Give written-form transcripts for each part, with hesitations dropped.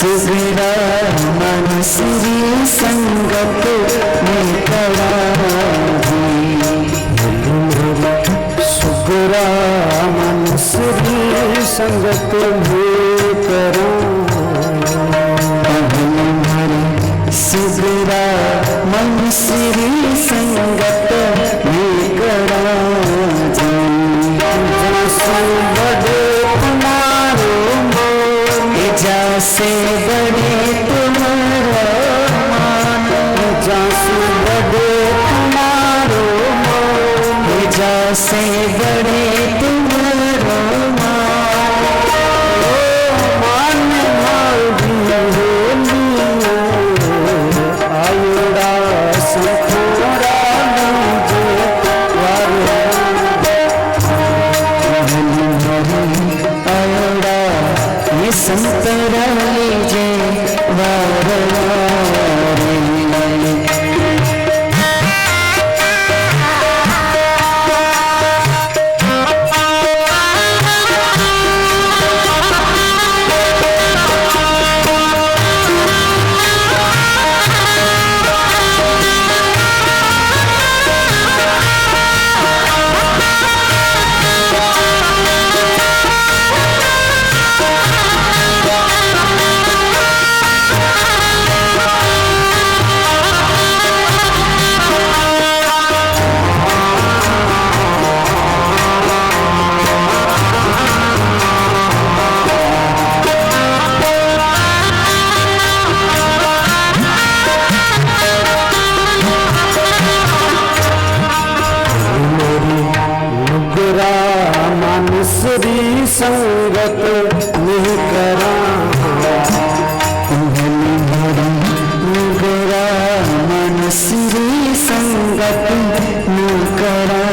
सुगरा मन श्री संगत में करा सुगरा मन श्री संगत में करा सुगरा मन श्री संगत में करा जैसे बड़े तुम्हारा मान जैसे बड़े तुम्हारो मान जैसे बड़े तुम्हारो मान आयुरा संपूरा आयुरा ये संतरा लीजे संगत नहीं करा गोरा मन श्री संगत नहीं करा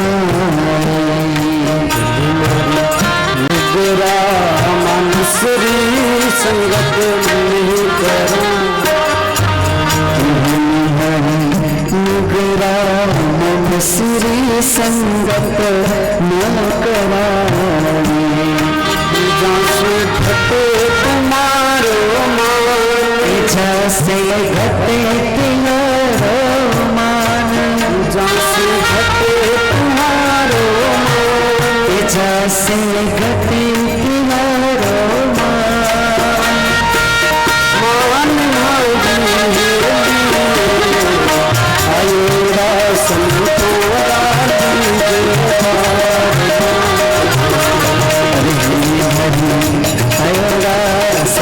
गोरा मन श्री संगत नहीं करा गोरा मन श्री संगत न करा घटे तुम्हारो मान जैसे घटे तुम्हारो मान जैसे घटे तुम्हारो मान जैसे घटे तुम्हारो मान आयुरा संतोरा आयुरा संतोरा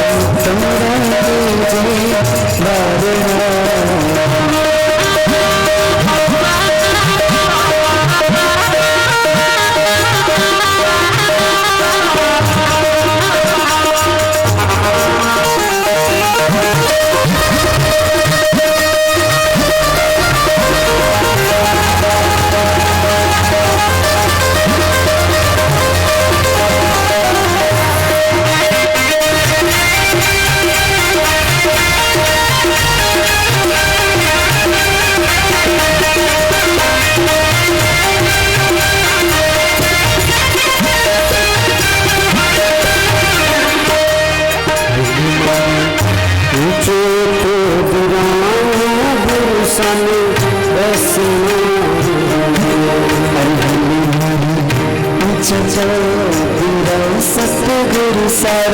सतगुरु सर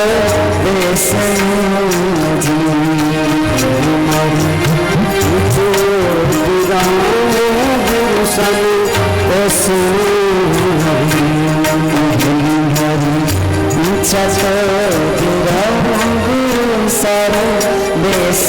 गुरु सर बेस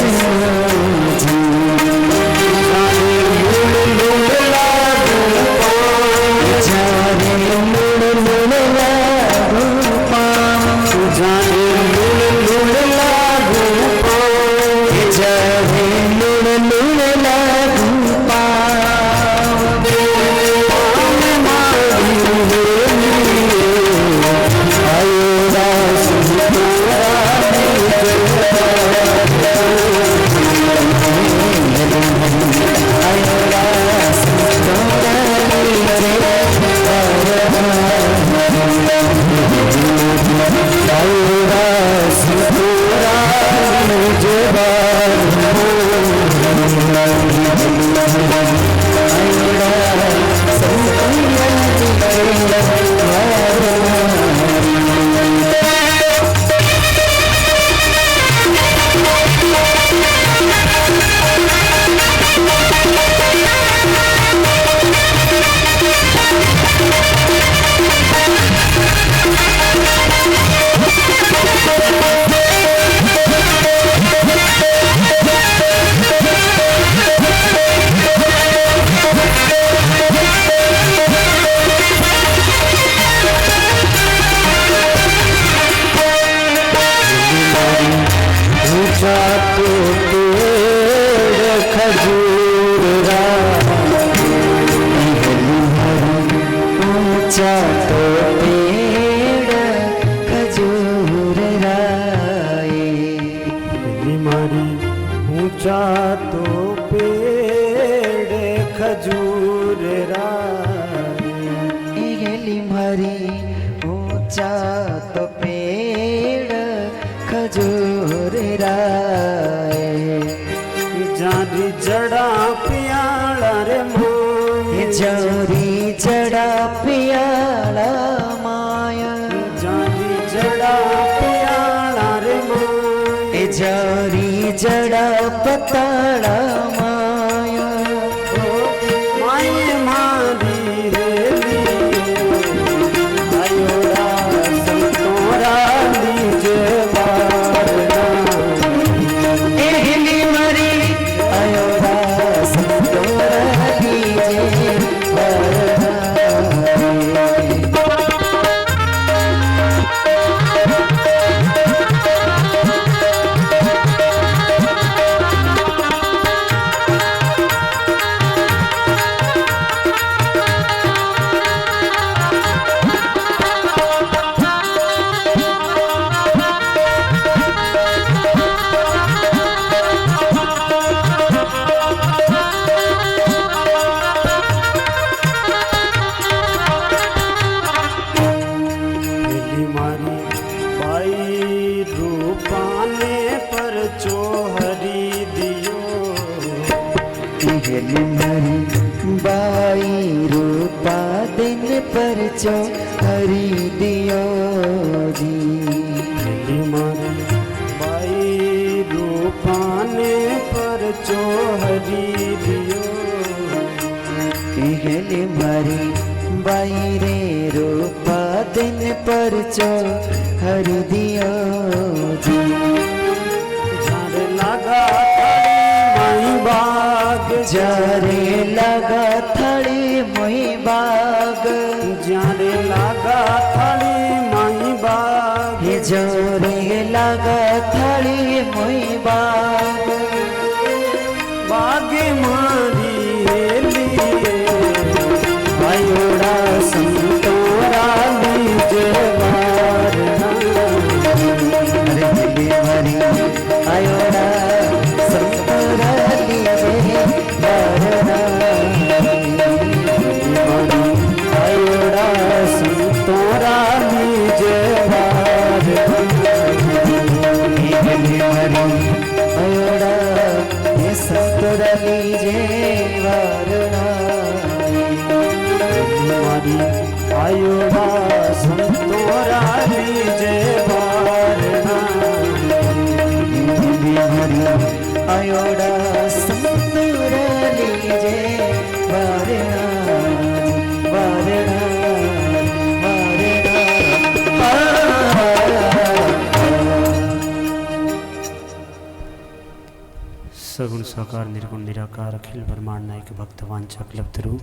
सगुण साकार निर्गुण निराकार अखिल ब्रह्मांड नायक भक्त वांछा कल्पतरु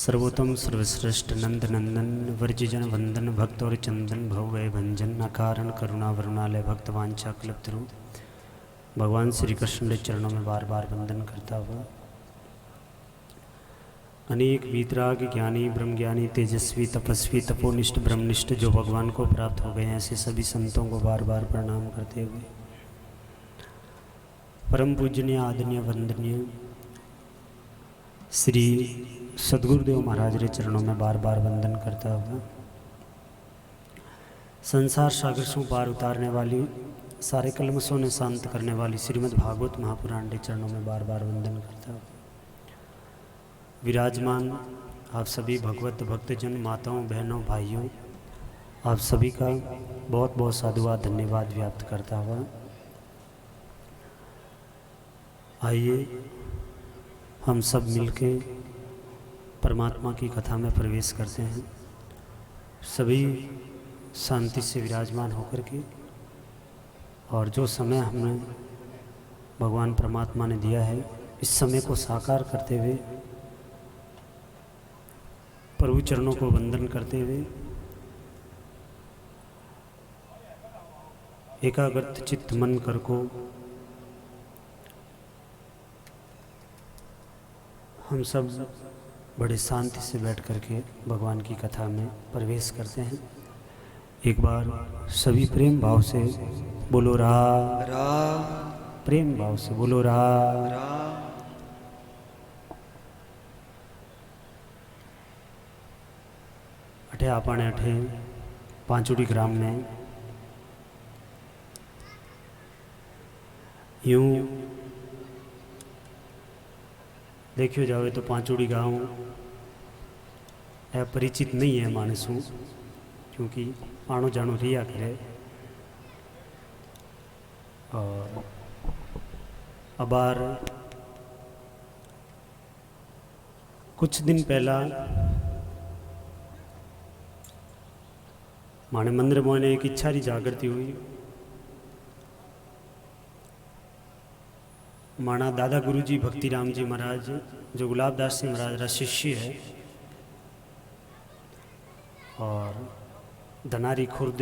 सर्वोत्तम सर्वश्रेष्ठ नंद नंदन वर्जिजन वंदन भक्त और चंदन भव्य भंजन अकारण करुणा वरुणालय भक्त वांछा कल्पतरु भगवान श्री कृष्ण के चरणों में बार बार वंदन करता हुआ अनेक वीतराग ज्ञानी ब्रह्मज्ञानी तेजस्वी तपस्वी तपोनिष्ठ ब्रह्मनिष्ठ जो भगवान को प्राप्त हो गए हैं ऐसे सभी संतों को बार बार प्रणाम करते हुए परम पूजनीय आदरणीय वंदनीय श्री सदगुरुदेव महाराज के चरणों में बार बार वंदन करता हुआ संसार सागर से पार उतारने वाली सारे कलमशों ने शांत करने वाली श्रीमद् भागवत महापुराण के चरणों में बार बार वंदन करता हूँ। विराजमान आप सभी भगवत भक्तजन, माताओं, बहनों, भाइयों, आप सभी का बहुत बहुत साधुवाद, धन्यवाद व्यक्त करता हुआ आइए हम सब मिलके परमात्मा की कथा में प्रवेश करते हैं। सभी शांति से विराजमान होकर के, और जो समय हमें भगवान परमात्मा ने दिया है, इस समय को साकार करते हुए, प्रभु चरणों को वंदन करते हुए, एकाग्रत चित्त मन कर को हम सब बड़े शांति से बैठ करके भगवान की कथा में प्रवेश करते हैं। एक बार सभी प्रेम भाव से बोलो राम, प्रेम भाव से बोलो राम। अठे आपने अठे पांचुड़ी ग्राम में यूं देखियो जावे तो पांचुड़ी गांव अपरिचित नहीं है मानसूं, क्योंकि आनो जानो रिया करे। और अबार कुछ दिन पहला माने मंदिर मोने एक इच्छा री जागृति हुई। माना दादा गुरुजी भक्ति राम जी महाराज, जो गुलाबदास जी महाराज रा शिष्य है, और धनारी खुर्द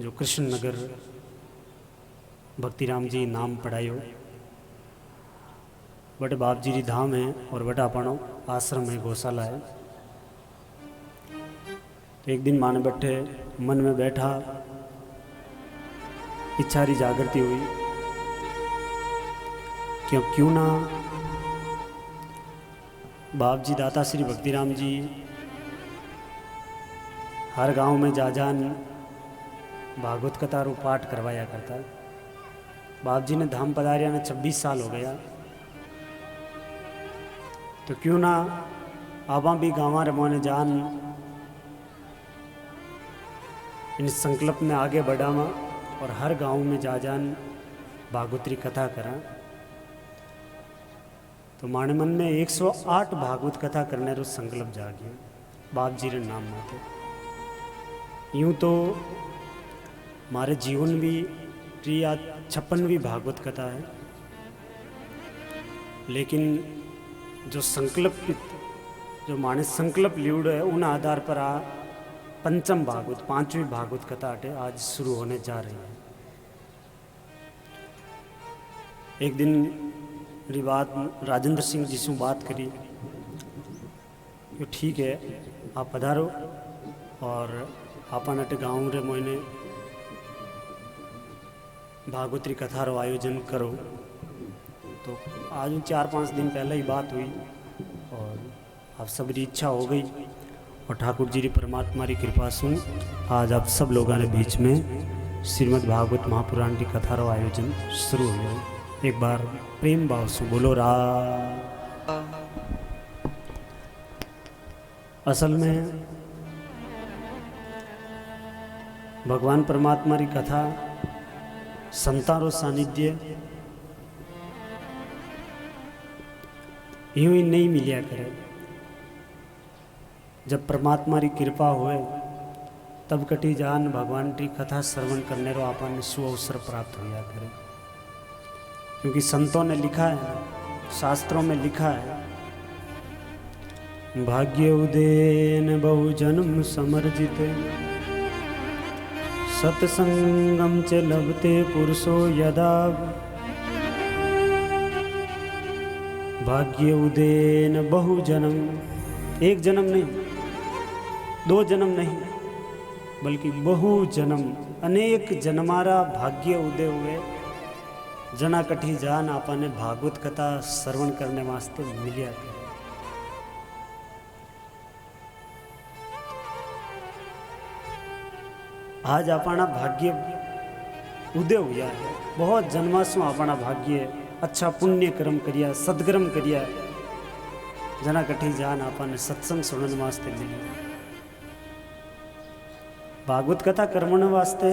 जो कृष्ण नगर भक्ति राम जी नाम पढ़ायो, बट बाप जी री धाम है और बटा अपनो आश्रम है, गौशाला है। तो एक दिन माने बैठे मन में बैठा, इच्छा री जागृति हुई क्यों ना बाप जी दाता श्री भक्ति राम जी हर गांव में जा जान भागवत कथा रो पाठ करवाया करता। बाप जी ने धाम पधारिया ने 26 साल हो गया, तो क्यों ना आबा भी गाँव रमोने जान इन संकल्प में आगे बढ़ावा और हर गांव में जा जान भागवतरी कथा करा। तो माने मन में 108 भागवत कथा करने रो संकल्प जागियो बाप जी रे नाम माते। यूं तो हमारे जीवन भी 56वीं भागवत कथा है, लेकिन जो संकल्प, जो माने संकल्प लिउड़ है, उन आधार पर पंचम भागवत, 5वीं भागवत कथा आज शुरू होने जा रही है। एक दिन मेरी बात राजेंद्र सिंह जी से बात करी कि ठीक है आप पधारो और आपन अटे गाँव रे मोने भागवतरी कथा रो आयोजन करो। तो आज 4-5 दिन पहले ही बात हुई और आप सबरी इच्छा हो गई, और ठाकुर जी री परमात्मा री कृपा से आज आप सब लोगों ने बीच में श्रीमद् भागवत महापुराण की कथा रो आयोजन शुरू हो गया। एक बार प्रेम भाव से बोलो राम। असल में भगवान परमात्मा री कथा संतारो सानिध्य यूं ही नहीं मिलिया करे। जब परमात्मा री कृपा होए तब कटी जान भगवान की कथा श्रवण करने रो आपन सु अवसर प्राप्त होया करे। क्योंकि संतों ने लिखा है, शास्त्रों में लिखा है, भाग्य उदेन बहु जन्म समर्जित, सत्संगम च लभते पुरुषो यदा। भाग्य उदेन बहु जन्म, एक जन्म नहीं, 2 जन्म नहीं, बल्कि बहु जन्म, अनेक जन्मारा भाग्य उदय हुए जना कठी जान आपने भागवत कथा श्रवण करने वास्ते मिलिया करे। आज अपना भाग्य उदय हुआ है। बहुत जन्मासु अपना भाग्य अच्छा पुण्य कर्म करिया, सदकर्म करिया, जना कठी जान अपन सत्संग सुनने वास्ते मिली। भागवत कथा करने वास्ते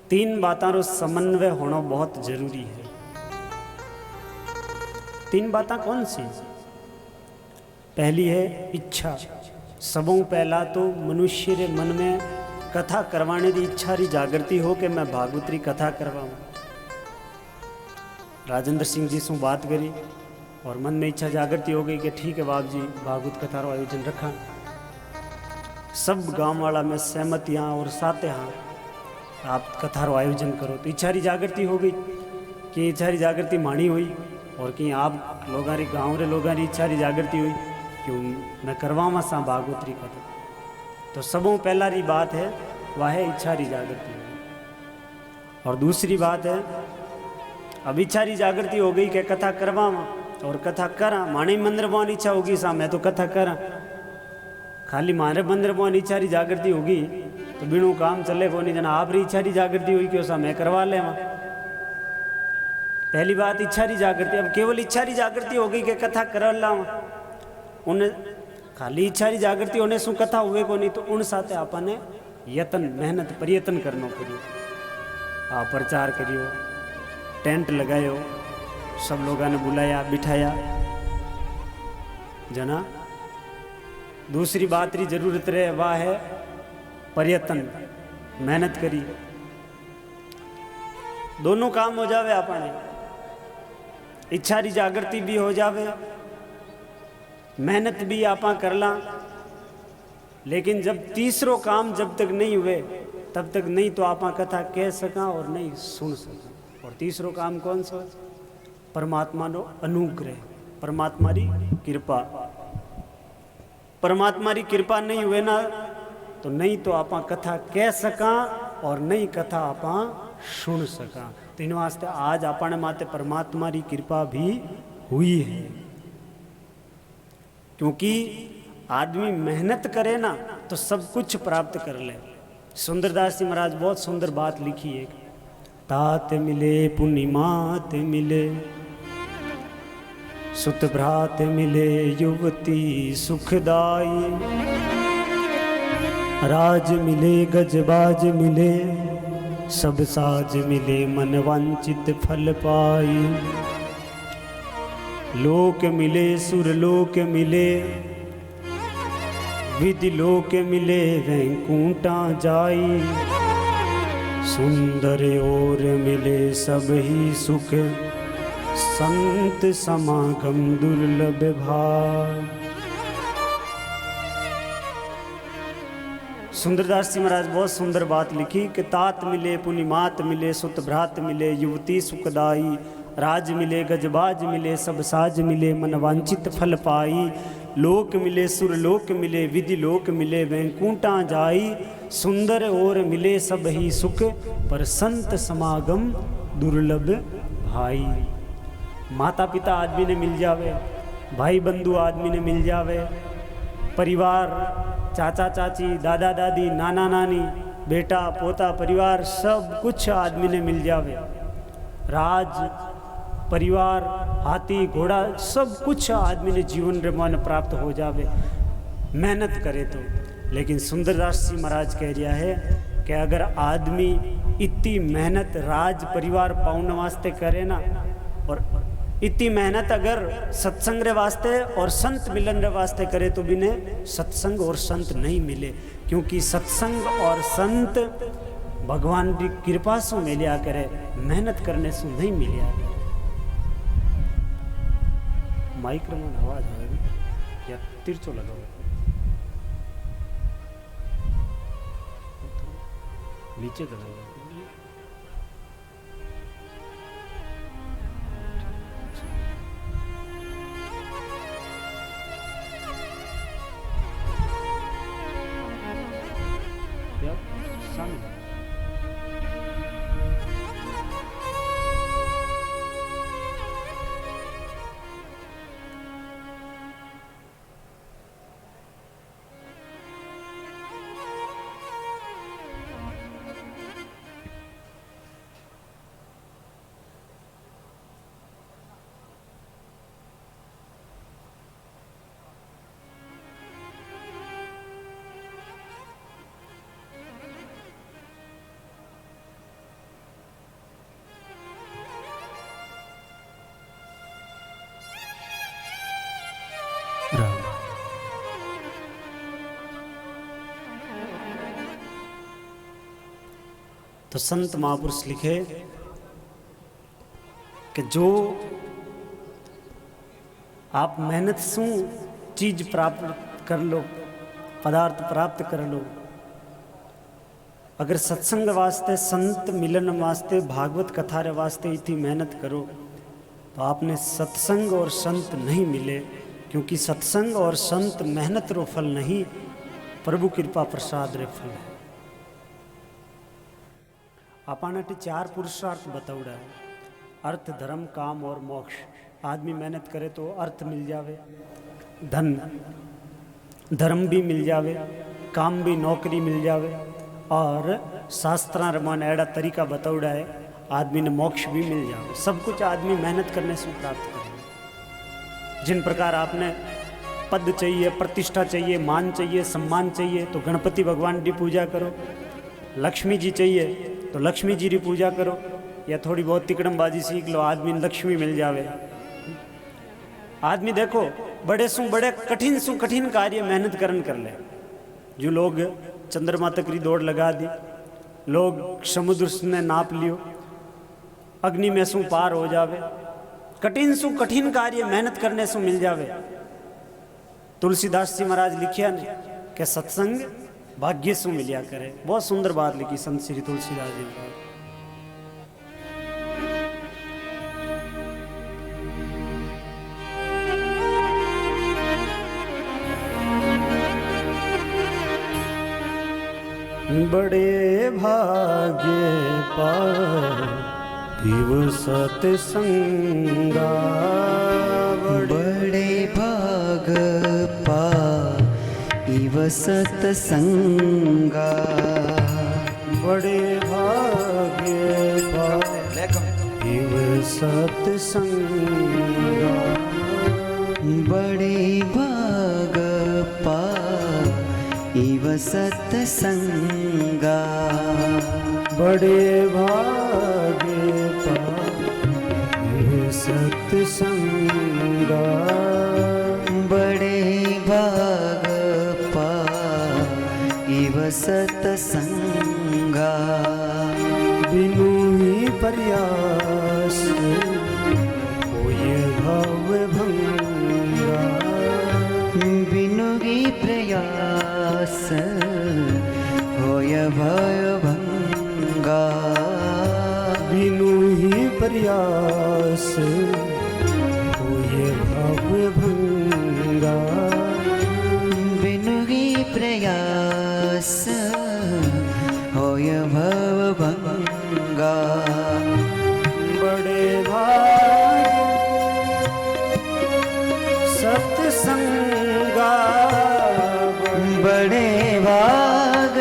तीन बातों रो समन्वय होना बहुत जरूरी है। तीन बातें कौन सी? पहली है इच्छा। सबों पहला तो मनुष्य रे मन में कथा करवाने की इच्छा री जागृति हो कि मैं भागवत री कथा करवाऊं। राजेंद्र सिंह जी से बात करी और मन में इच्छा जागृति हो गई कि ठीक है बाप जी भागवत कथा रो आयोजन रखा। सब गांव वाला में सहमत यहाँ और साथ यहाँ आप कथा रो आयोजन करो। तो इच्छा री जागृति हो गई कि इच्छा री जागृति मानी हुई और कि आप लोगों री गाँव रे लोगों री इच्छा री जागृति हुई कि मैं करवावा सा भागवत री कथा। तो सबों पहला री बात है वह है इच्छा री जागृति। और दूसरी बात है अब इच्छा री जागृति हो गई कि कथा करवावा और कथा करा। माने मंदिर में इच्छा होगी सा मैं तो कथा करा। खाली मारे मंदिर में इच्छा री जागृति होगी तो बिनु काम चले को नहीं। जना आप री इच्छा री जागृति हुई क्यों सा मैं करवा ले। पहली बात इच्छा री जागृति। अब केवल इच्छा री जागृति हो गई कि कथा कर ला उन खाली इच्छा री जागृति होने शू कथा हुए को नहीं। तो उन साथे आपने यत्न मेहनत प्रयत्न करना पड़ियो। आप प्रचार करियो, टेंट लगायो, सब लोगों ने बुलाया बिठाया जना। दूसरी बात री जरूरत रहे वह है प्रयत्न, मेहनत करी। दोनों काम हो जावे अपने, इच्छा री जागृति भी हो जावे, मेहनत भी आपा कर ला। लेकिन जब तीसरो काम जब तक नहीं हुए तब तक नहीं तो आपा कथा कह सका और नहीं सुन सका। और तीसरो काम कौन सा? परमात्मा नो अनुग्रह, परमात्मा री कृपा। परमात्मा री कृपा नहीं हुए ना तो नहीं तो आपा कथा कह सका और नहीं कथा आपा सुन सका। तो इन वास्ते आज अपने माते परमात्मा री कृपा भी हुई है। क्योंकि आदमी मेहनत करे ना तो सब कुछ प्राप्त कर ले। सुंदरदास जी महाराज बहुत सुंदर बात लिखी है। तात मिले पुनि मात मिले, सुत भ्रात मिले युवती सुखदाई, राज मिले गजबाज मिले, सब साज मिले मन वांछित फल पाई। लोक मिले सुरलोक मिले, विधि लोक मिले वैकुंठा जाई, सुंदर और मिले सब ही सुख, संत समागम दुर्लभ भाई। सुंदरदास जी महाराज बहुत सुंदर बात लिखी कि तात मिले पुनि मात मिले, सुत भ्रात मिले युवती सुखदाई, राज मिले गजबाज मिले, सब साज मिले मन वांछित फल पाई। लोक मिले सुरलोक मिले, विधि लोक मिले वैकुंठा जाई, सुंदर और मिले सब ही सुख, पर संत समागम दुर्लभ भाई। माता पिता आदमी ने मिल जावे, भाई बंधु आदमी ने मिल जावे, परिवार चाचा चाची दादा दादी नाना नानी बेटा पोता परिवार सब कुछ आदमी ने मिल जावे। राज परिवार हाथी घोड़ा सब कुछ आदमी ने जीवन रे मन प्राप्त हो जावे मेहनत करे तो। लेकिन सुंदरदास जी महाराज कह रहा है कि अगर आदमी इतनी मेहनत राज परिवार पाने वास्ते करे ना और इतनी मेहनत अगर सत्संग रे वास्ते और संत मिलन रे वास्ते करे तो भी ने सत्संग और संत नहीं मिले। क्योंकि सत्संग और संत भगवान की कृपा से मिलिया करे, मेहनत करने से नहीं मिलिया। माइक्रोफोन आवाज आएगी या तिरछो लगाओ, नीचे कर सामने। तो संत महापुरुष लिखे कि जो आप मेहनत से चीज प्राप्त कर लो, पदार्थ प्राप्त कर लो, अगर सत्संग वास्ते, संत मिलन वास्ते, भागवत कथा रे वास्ते इतनी मेहनत करो तो आपने सत्संग और संत नहीं मिले, क्योंकि सत्संग और संत मेहनत रो फल नहीं, प्रभु कृपा प्रसाद रे फल है। आपने 4 पुरुषार्थ बताऊड़ा है, अर्थ, धर्म, काम और मोक्ष। आदमी मेहनत करे तो अर्थ मिल जावे, धन धर्म भी मिल जावे, काम भी, नौकरी मिल जावे, और शास्त्रा रमान ऐड़ा तरीका बताऊड़ा है आदमी ने मोक्ष भी मिल जावे। सब कुछ आदमी मेहनत करने से प्राप्त करे। जिन प्रकार आपने पद चाहिए, प्रतिष्ठा चाहिए, मान चाहिए, सम्मान चाहिए तो गणपति भगवान की पूजा करो, लक्ष्मी जी चाहिए तो लक्ष्मी जी की पूजा करो, या थोड़ी बहुत तिकड़मबाजी सीख लो, आदमी लक्ष्मी मिल जावे। आदमी देखो बड़े सु कठिन कार्य मेहनत कर ले। जो लोग चंद्रमा तक की दौड़ लगा दी, लोग समुद्र ने नाप लियो, अग्नि में सु पार हो जावे, कठिन कार्य मेहनत करने से मिल जावे। तुलसीदास जी महाराज लिखिया ने कि सत्संग भाग्य से मिलिया करे। बहुत सुंदर बात लिखी संत श्री तुलसीदास जी ने। बड़े भाग्य पाइव सत्संगा, बड़े भाग पाइव सत्संगा, बड़े भाग्य पाइव सत्संगा, बड़े भाग पाइव सत्संगा, बड़े भाग्य पाइव सत्संगा, बड़े भाग पाइव सत्संगा, बिनु ही प्रयास होय भव भंगा, बिनु ही प्रयास होय भव भंगा, बिनु ही प्रयास होय भव भंगा, बिनु ही प्रयास होय भव भंगा, बड़े भाग सत्संगा, बड़े भाग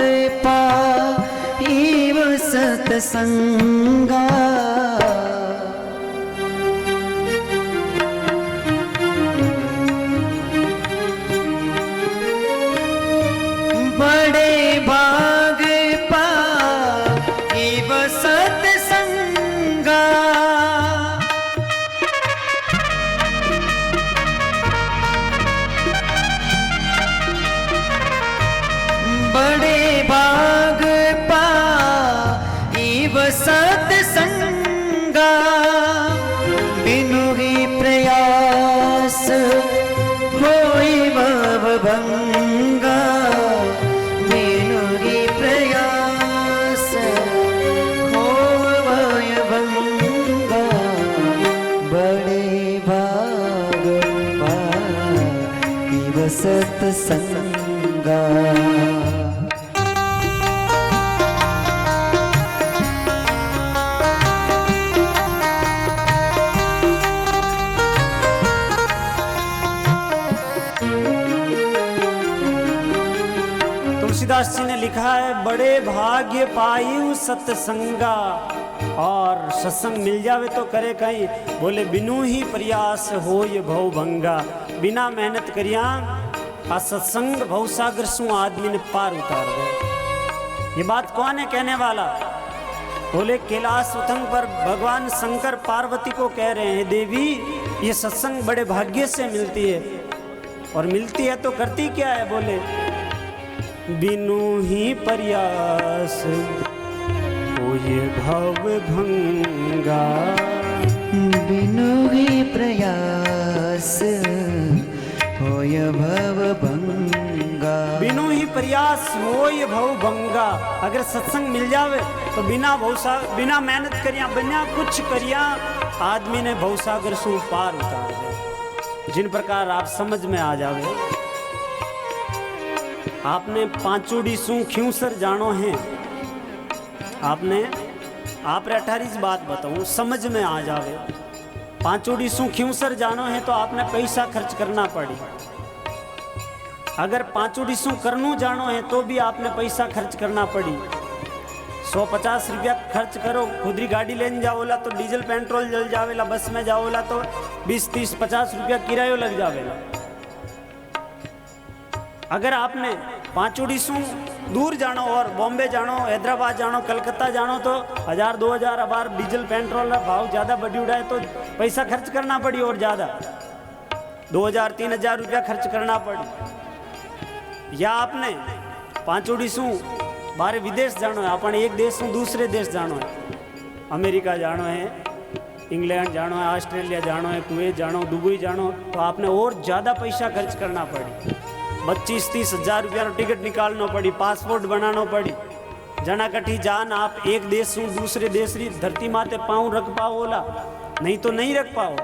पाइव सत्संगा, बड़े भाग पाइव सत्संगा, बड़े भाग पाइव सत्संगा, बिनु ही प्रयास होय भव भंगा, बिनु ही प्रयास होय भंगा, बड़े भाग पाइव सत्संगा। तुलसीदास जी ने लिखा है बड़े भाग्य पायु सत्संगा, और सत्संग मिल जावे तो करे कहीं, बोले बिनु ही प्रयास होय भव भंगा, बिना मेहनत करिया आ सत्संग भवसागर सु आदमी ने पार उतार दे। ये बात कौन है कहने वाला? बोले कैलाश उतंग पर भगवान शंकर पार्वती को कह रहे हैं, देवी ये सत्संग बड़े भाग्य से मिलती है, और मिलती है तो करती क्या है? बोले बिनु ही प्रयास ये भव भंगा। बिनु ही प्रयास होय भव भंगा। बिनु ही प्रयास होय भव भंगा। अगर सत्संग मिल जावे तो बिना मेहनत करिया, बिना कुछ करिया आदमी ने भवसागर सु पार उतार दे। जिन प्रकार आप समझ में आ जावे, आपने पांचोड़ी सु क्यों सर जानो है, आपने आप 18 बात बताऊं समझ में आ जावे। पांचोड़ी सु क्यों सर जानो है तो आपने पैसा खर्च करना पड़ी। अगर पांचोड़ी सु करनू जानो है तो भी आपने पैसा खर्च करना पड़ी। 150 रुपया खर्च करो, खुदरी गाड़ी लेने जाओला तो डीजल पेट्रोल जल जावेला, बस में जाओला तो 20, 30, 50 रुपया किरायो लग जावेला। अगर आपने पांचोड़ी सु दूर जानो और बॉम्बे जानो, हैदराबाद जानो, कलकत्ता जानो तो 1000, 2000 अबार डीजल पेट्रोल भाव ज़्यादा बढ़ी उड़ाए तो पैसा खर्च करना पड़ी और ज़्यादा 2000, 3000 रुपया खर्च करना पड़ी। या आपने पांचोड़ी सु बारे विदेश जानो है, अपन एक देश से दूसरे देश जानो है, अमेरिका जानो है, इंग्लैंड जानो है, ऑस्ट्रेलिया जानो है, कुवैत जानो, दुबई जानो, तो आपने और ज़्यादा पैसा खर्च करना पड़ी। 25-30 हजार रुपया टिकट निकालना पड़ी, पासपोर्ट बनाना पड़ी। जना कठी जान आप एक देश से दूसरे देश री धरती माते पाँव रख पाओ ओला, नहीं तो नहीं रख पाओ।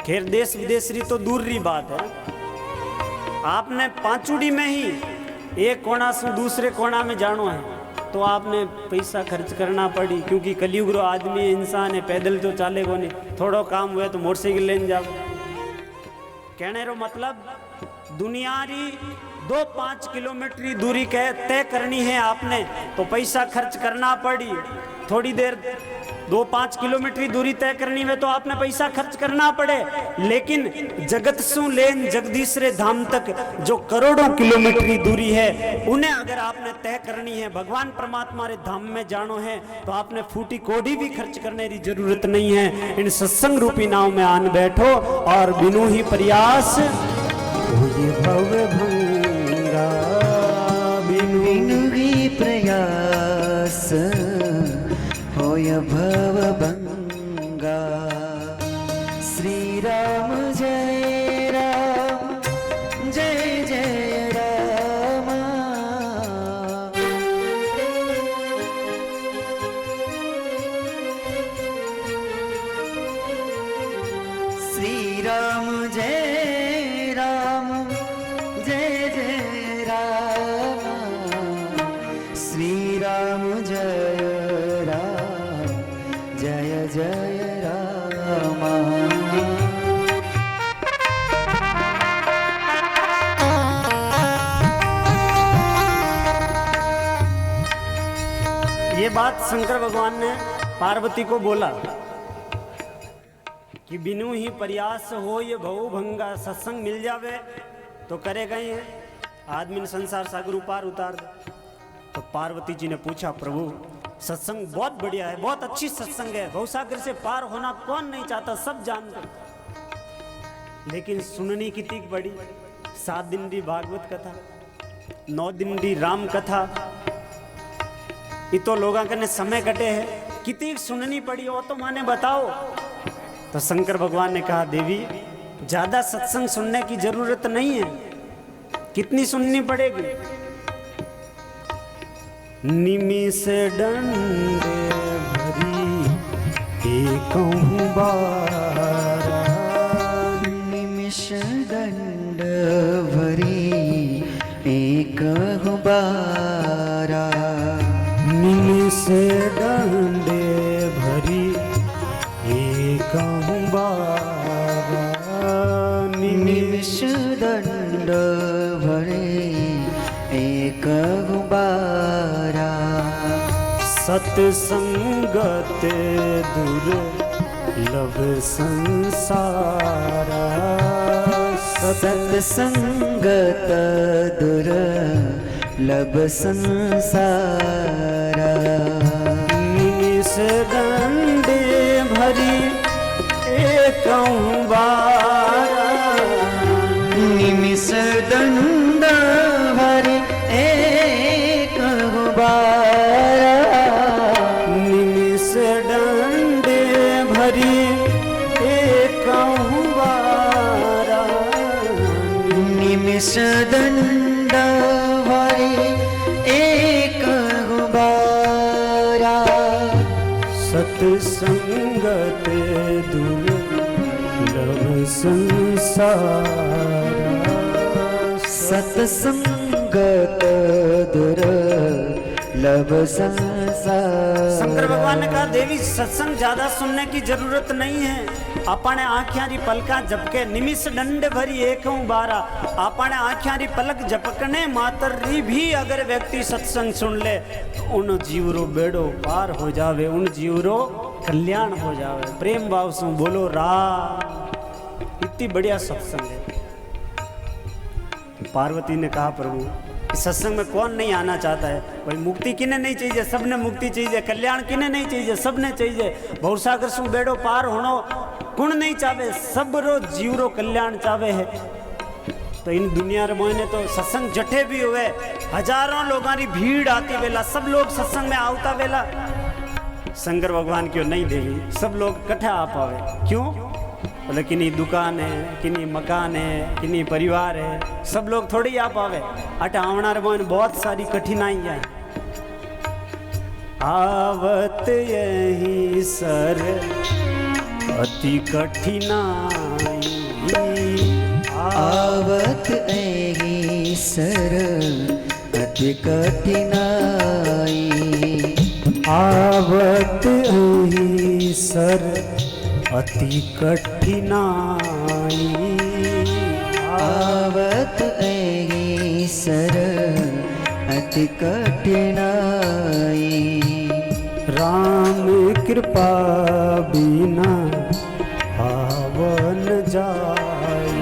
खैर देश विदेश री तो दूर री बात है। आपने पांचुड़ी में ही एक कोना से दूसरे कोना में जानो है तो आपने पैसा खर्च करना पड़ी, क्योंकि कलयुग रो आदमी है, इंसान है, पैदल तो चालेगो नहीं। थोड़ो काम हुए तो मोटरसाइकिल लेने जाओ। कहने रो मतलब दुनिया री 2-5 किलोमीटर दूरी तय करनी है आपने तो पैसा खर्च करना पड़ी। थोड़ी देर 2-5 किलोमीटर दूरी तय करनी है तो आपने पैसा खर्च करना पड़े। लेकिन जगत सु लेन जगदीश रे धाम तक जो करोड़ों किलोमीटर दूरी है उन्हें अगर आपने तय करनी है, भगवान परमात्मा रे धाम में जानो है तो आपने फूटी कोड़ी भी खर्च करने की जरूरत नहीं है। इन सत्संग रूपी नाव में आन बैठो और बिनु ही प्रयास ये भव भंगा। बिनु ही प्रयास होय भव भंगा। श्री राम जय राम, जय जय राम। श्री राम जय राम, जय जय राम। श्री राम जय राम, जय जय राम। ये बात शंकर भगवान ने पार्वती को बोला कि बिनु ही प्रयास हो ये भव भंगा। सत्संग मिल जावे तो करेगा ही है, आदमी ने संसार सागर उपार उतार दे। तो पार्वती जी ने पूछा प्रभु सत्संग बहुत बढ़िया है, बहुत अच्छी सत्संग है, भवसागर से पार होना कौन नहीं चाहता, सब जानते, लेकिन सुननी कितनी बड़ी। 7 दिन की भागवत कथा, 9 दिन की राम कथा, ये तो लोगों के समय कटे है, कितनी सुननी पड़ी हो तो माने बताओ। तो शंकर भगवान ने कहा देवी ज्यादा सत्संग सुनने की जरूरत नहीं है, कितनी सुननी पड़ेगी। निमिष डंडे भरी एकहु बारा। निमिष दंड भरी एकहु बारा। निमिष डंडे भरी एकहु बारा। निमिष दंड भरी एकहु बारा। सत्संगत दुर्लभ संसारा। सत्संगत दुर्लभ संसारा। निमिष दंडे भरी एकहु बारा। निमिष दंड भरी एकहु बारा। सत्संगते दुर्लभ संसारा। सत्संगत दुर्लभ संसार। शंकर भगवान ने कहा देवी सत्संग ज्यादा सुनने की जरूरत नहीं है। आपने आँख्यारी पलका झपके निमिष दंड भरी एक बारा। आपने आँख्यारी पलक झपकने मातरी भी अगर व्यक्ति सत्संग सुन ले तो उन जीवरो बेड़ो पार हो जावे, उन जीवरो कल्याण हो जावे। प्रेम भाव से बोलो राम। इतनी बढ़िया सत्संग है। पार्वती ने कहा प्रभु इस सत्संग में कौन नहीं आना चाहता है? भाई मुक्ति किन्हें नहीं चाहिए? सबने मुक्ति चाहिए। कल्याण किन्हें नहीं चाहिए? सबने चाहिए। भवसागर सु बेड़ो पार होनो कुण नहीं चाहे? सब रो जीव रो कल्याण चाहे है। तो इन दुनिया रे मोहने तो सत्संग जठे भी हुए, हजारों लोगों की भीड़ आती वेला, सब लोग सत्संग में आवता वेला शंकर भगवान क्यों नहीं देवी सब लोग कट्ठा आ पावे? क्यों? बोले किन्हीं दुकान है, किन्हीं मकान है, किन्हीं परिवार है, सब लोग थोड़ी आ पावे। अटा आवना रे मोहन बहुत सारी कठिनाइयां हैं। आवत यही सर अति कठिनाई, आवत यही सर अति कठिनाई। आवत यही सर अति कठिनाई। आवत यही सर अति कठिनाई। राम कृपा बिना आवन जाई।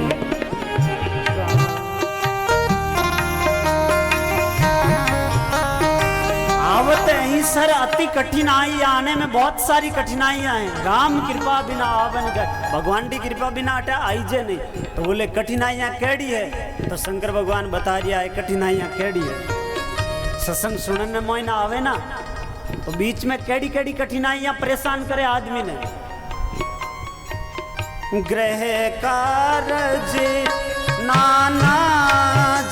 आवत यही सर अति कठिनाई। आने में बहुत सारी कठिनाइयां हैं। राम कृपा बिना आवन जाए। भगवान की कृपा बिना अटा आईजे नहीं। तो बोले कठिनाइयां केड़ी है? तो शंकर भगवान बता दिया है कठिनाइयां केड़ी है। सत्संग सुनने में ना आवे ना तो बीच में केड़ी केड़ी कठिनाइयां परेशान करे आदमी ने। ग्रह कारज नाना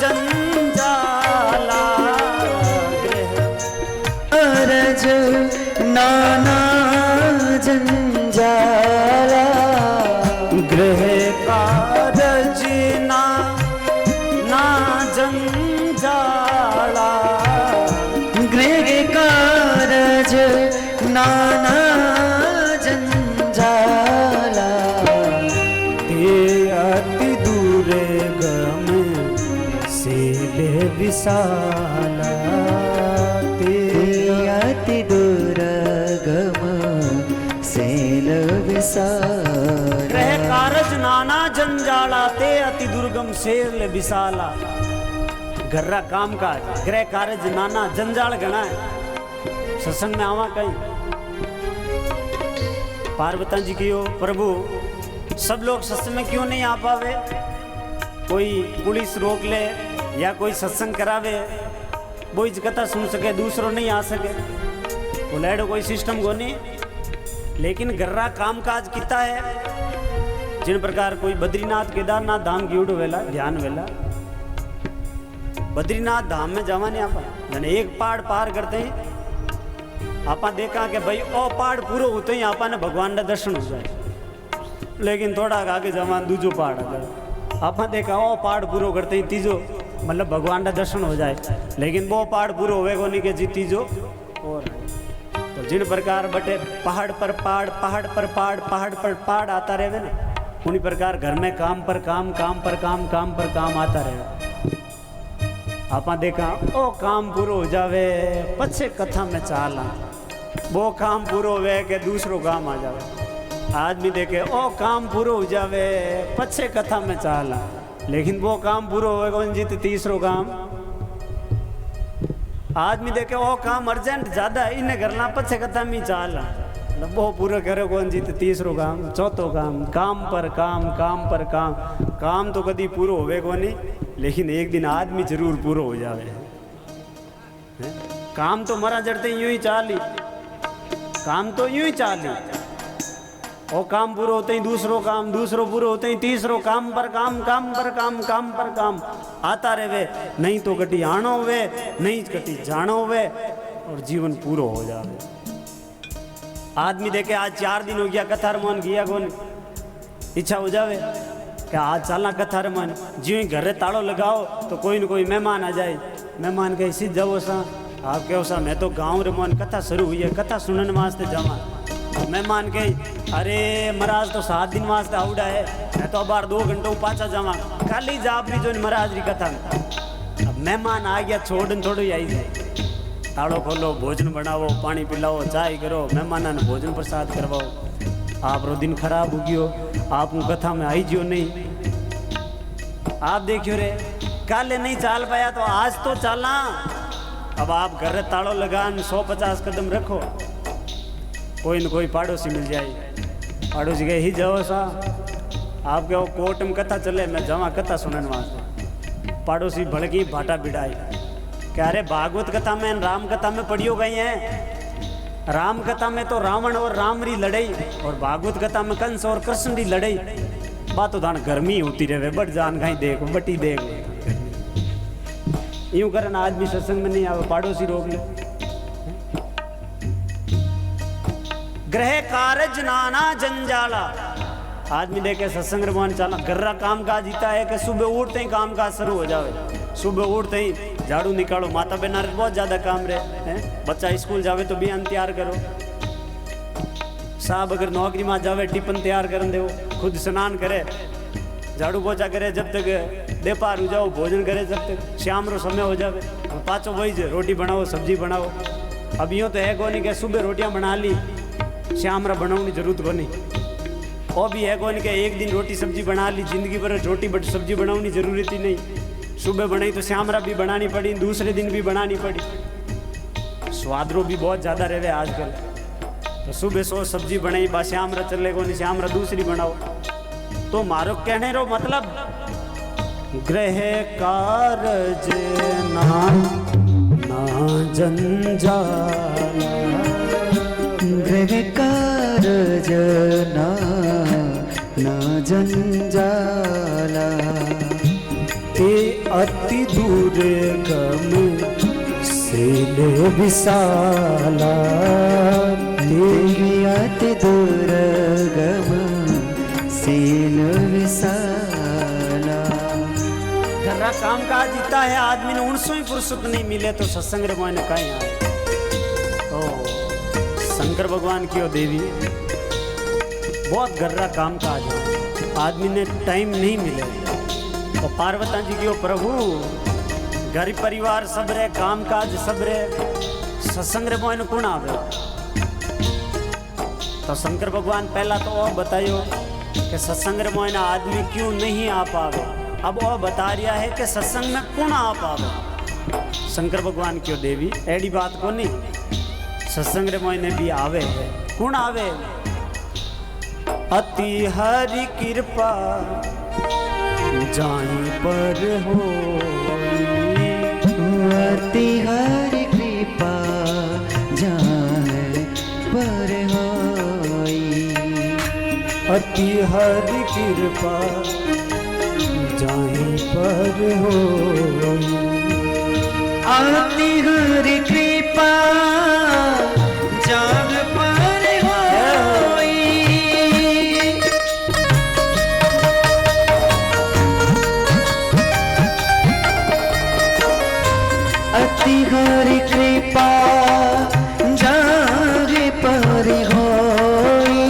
जंजाला। कारज नाना जंजाला। गृह कारज नाना जंजाला। गृह कारज नाना जंजाला। ते अति दुर्गम सेले विशाला। ते अति दुर्गम सेल विशाला। ग्रह कारज नाना जंजाला ते अति दुर्गम सेल विशाला। घर्रा काम काज ग्रह कारज नाना जंजाल घना है। सत्संग में आवा कहीं पार्वती जी की प्रभु सब लोग सत्संग में क्यों नहीं आ पावे? कोई पुलिस रोक ले या कोई सत्संग करावे वो इस कथा सुन सके, दूसरों नहीं आ सके। वो लैडो कोई सिस्टम को नहीं। लेकिन गर्रा काम काज किता है जिन प्रकार कोई बद्रीनाथ केदारनाथ धाम की उड़ वेला ध्यान वेला। बद्रीनाथ धाम में जावा नहीं आपा जने एक पहाड़ पार करते ही आपा देखा कि भाई ओ पहाड़ पूरा होते ही आपा ने भगवान का दर्शन हो जाए। लेकिन थोड़ा आगे जावा दूजो पहाड़ अगर आपा देखा ओ पहाड़ पूरा करते ही तीजो मतलब भगवान का दर्शन हो जाए। लेकिन वो पहाड़ पूरा होवे को नहीं के जी तीजो और तो जिन प्रकार बटे पहाड़ पर पहाड़ पहाड़ पर पहाड़ पहाड़ पर पहाड़ आता रहे ना उन्हीं प्रकार घर में काम पर काम काम पर काम काम पर काम आता रहे। आपा देखा ओ काम पूरा हो जावे पछे कथा में चाला। वो काम पूरा होवे के दूसरो काम आ जावे। आदमी देखे ओ काम पूरा हो जावे पछे कथा में चाला। लेकिन वो काम पूरा होवे कौन जीत तीसरो काम। आदमी देखे ओ काम अर्जेंट ज्यादा इन्हें करना पछे कथा में चाला। वो पूरा करे कौन जीत तीसरो काम चौथो काम काम पर काम काम पर काम। काम तो कभी पूरा होवे को नहीं लेकिन एक दिन आदमी जरूर पूरा हो जावे। काम तो मरा जड़ते यूं ही चाली। काम तो यूं ही चाली। और काम पूरा होते ही दूसरो काम दूसरो पूरा होते ही तीसरो काम पर काम काम पर काम काम पर काम आता रहे। नहीं तो कटी आनो हुए नहीं कटी जानो हुए और जीवन पूरा हो जावे। आदमी देखे आज 4 दिन हो गया कथा रमान गया कौन, इच्छा हो जावे कि आज चलना कथा रमान। ज्यों ही घर ताड़ो लगाओ तो कोई न कोई मेहमान आ जाए, मेहमान कहे सीध जाओ सा, आप कहो सा मैं तो गाँव रमान कथा शुरू हुई है, कथा सुनने वास्ते जावा। मेहमान कहे अरे महाराज तो 7 दिन वास्ते आउडा है, मैं तो बार 2 घंटों पाचा जावा, कल ही जा भी जो महाराज री कथा। अब मेहमान आ गया छोड़न थोड़ो ही आई जाए, ताड़ो खोलो, भोजन बनाओ, पानी पिलाओ, चाय करो, मेहमान ने भोजन प्रसाद करवाओ। आप रो दिन खराब हो गयो, आप कथा में आई जियो नहीं, आप देखियो रे कल नहीं चाल पाया तो आज तो चलना। अब आप घर ताड़ो लगान 150 कदम रखो, कोई न कोई पड़ोसी मिल जाए, पड़ोसी गए ही जाओ सा, आप कहो कोर्ट में कथा चले, मैं जावा कथा सुनने वास्ते। पड़ोसी भड़की भाटा बिड़ाई, क्या अरे भागवत कथा में राम कथा में पढ़ियो गई है, राम कथा में तो रावण और राम री लड़ाई, और भागवत कथा में कंस और कृष्ण री लड़ाई। बात तो धान गर्मी होती रहे, बट जान कहीं देख बटी देख, यूं करन आदमी सत्संग में नहीं आवे, पड़ोसी रोक ले। ग्रह कारज नाना जंजाला, आदमी देखे सत्संग रमान चला, गर्रा काम काज जीता है कि सुबह उठते ही काम काज शुरू हो जावे, सुबह उठते ही झाड़ू निकालो, माता बहना बहुत ज्यादा काम रहे हैं, बच्चा स्कूल जावे तो बयान तैयार करो, साहब अगर नौकरी में जावे टिफिन तैयार कर दो, खुद स्नान करे, झाड़ू पोछा करे, जब तक देपार हो जाओ, भोजन करे, जब तक शाम रो समय हो जावे पाचो वही रोटी बनाओ, सब्जी बनाओ। अब यूँ तो है को नहीं कि सुबह रोटियां बना ली, शाम रा बनाने की जरूरत को नहीं, और भी है कौन के एक दिन रोटी सब्जी बना ली, जिंदगी भर रोटी बट सब्जी बनाने की जरूरत ही नहीं, सुबह बनाई तो श्यामरा भी बनानी पड़ी, दूसरे दिन भी बनानी पड़ी, स्वादरो भी बहुत ज़्यादा रहे आजकल, तो सुबह सो सब्जी बनाई बा श्यामरा चले को नहीं, श्यामरा दूसरी बनाओ। तो मारो कहने रो मतलब ग्रह कारज ना जंजाल, ग्रह कारज ना जंजाला, ते अति दूर गम से ले विशाला, ते अति दूर गम से ले विशाला। घरा काम काज जीता है आदमी ने, 19 फुर्सत नहीं मिले तो सत्संग रे मोने कहीं आए। ओ शंकर भगवान की ओ देवी बहुत गर्रा काम काज है, आदमी ने टाइम नहीं मिले, और पार्वती जी की ओ प्रभु घर परिवार सब रे, काम काज सब रे, सत्संग रे मोने कौन आवे। तो शंकर भगवान पहला तो वो बतायो कि सत्संग रे मोने आदमी क्यों नहीं आ पावे, अब वो बता रिया है कि सत्संग में कौन आ पावे। शंकर भगवान क्यों देवी एडी बात को नहीं, सत्संग रे मोने भी आवे, कौन आवे। अति हरि कृपा जाई पर हो, अति हरि कृपा जाई पर होई, अति हरि कृपा जाई पर हो, अति हरि कृपा जाग पर होई, अति हरि कृपा जाग पर होई,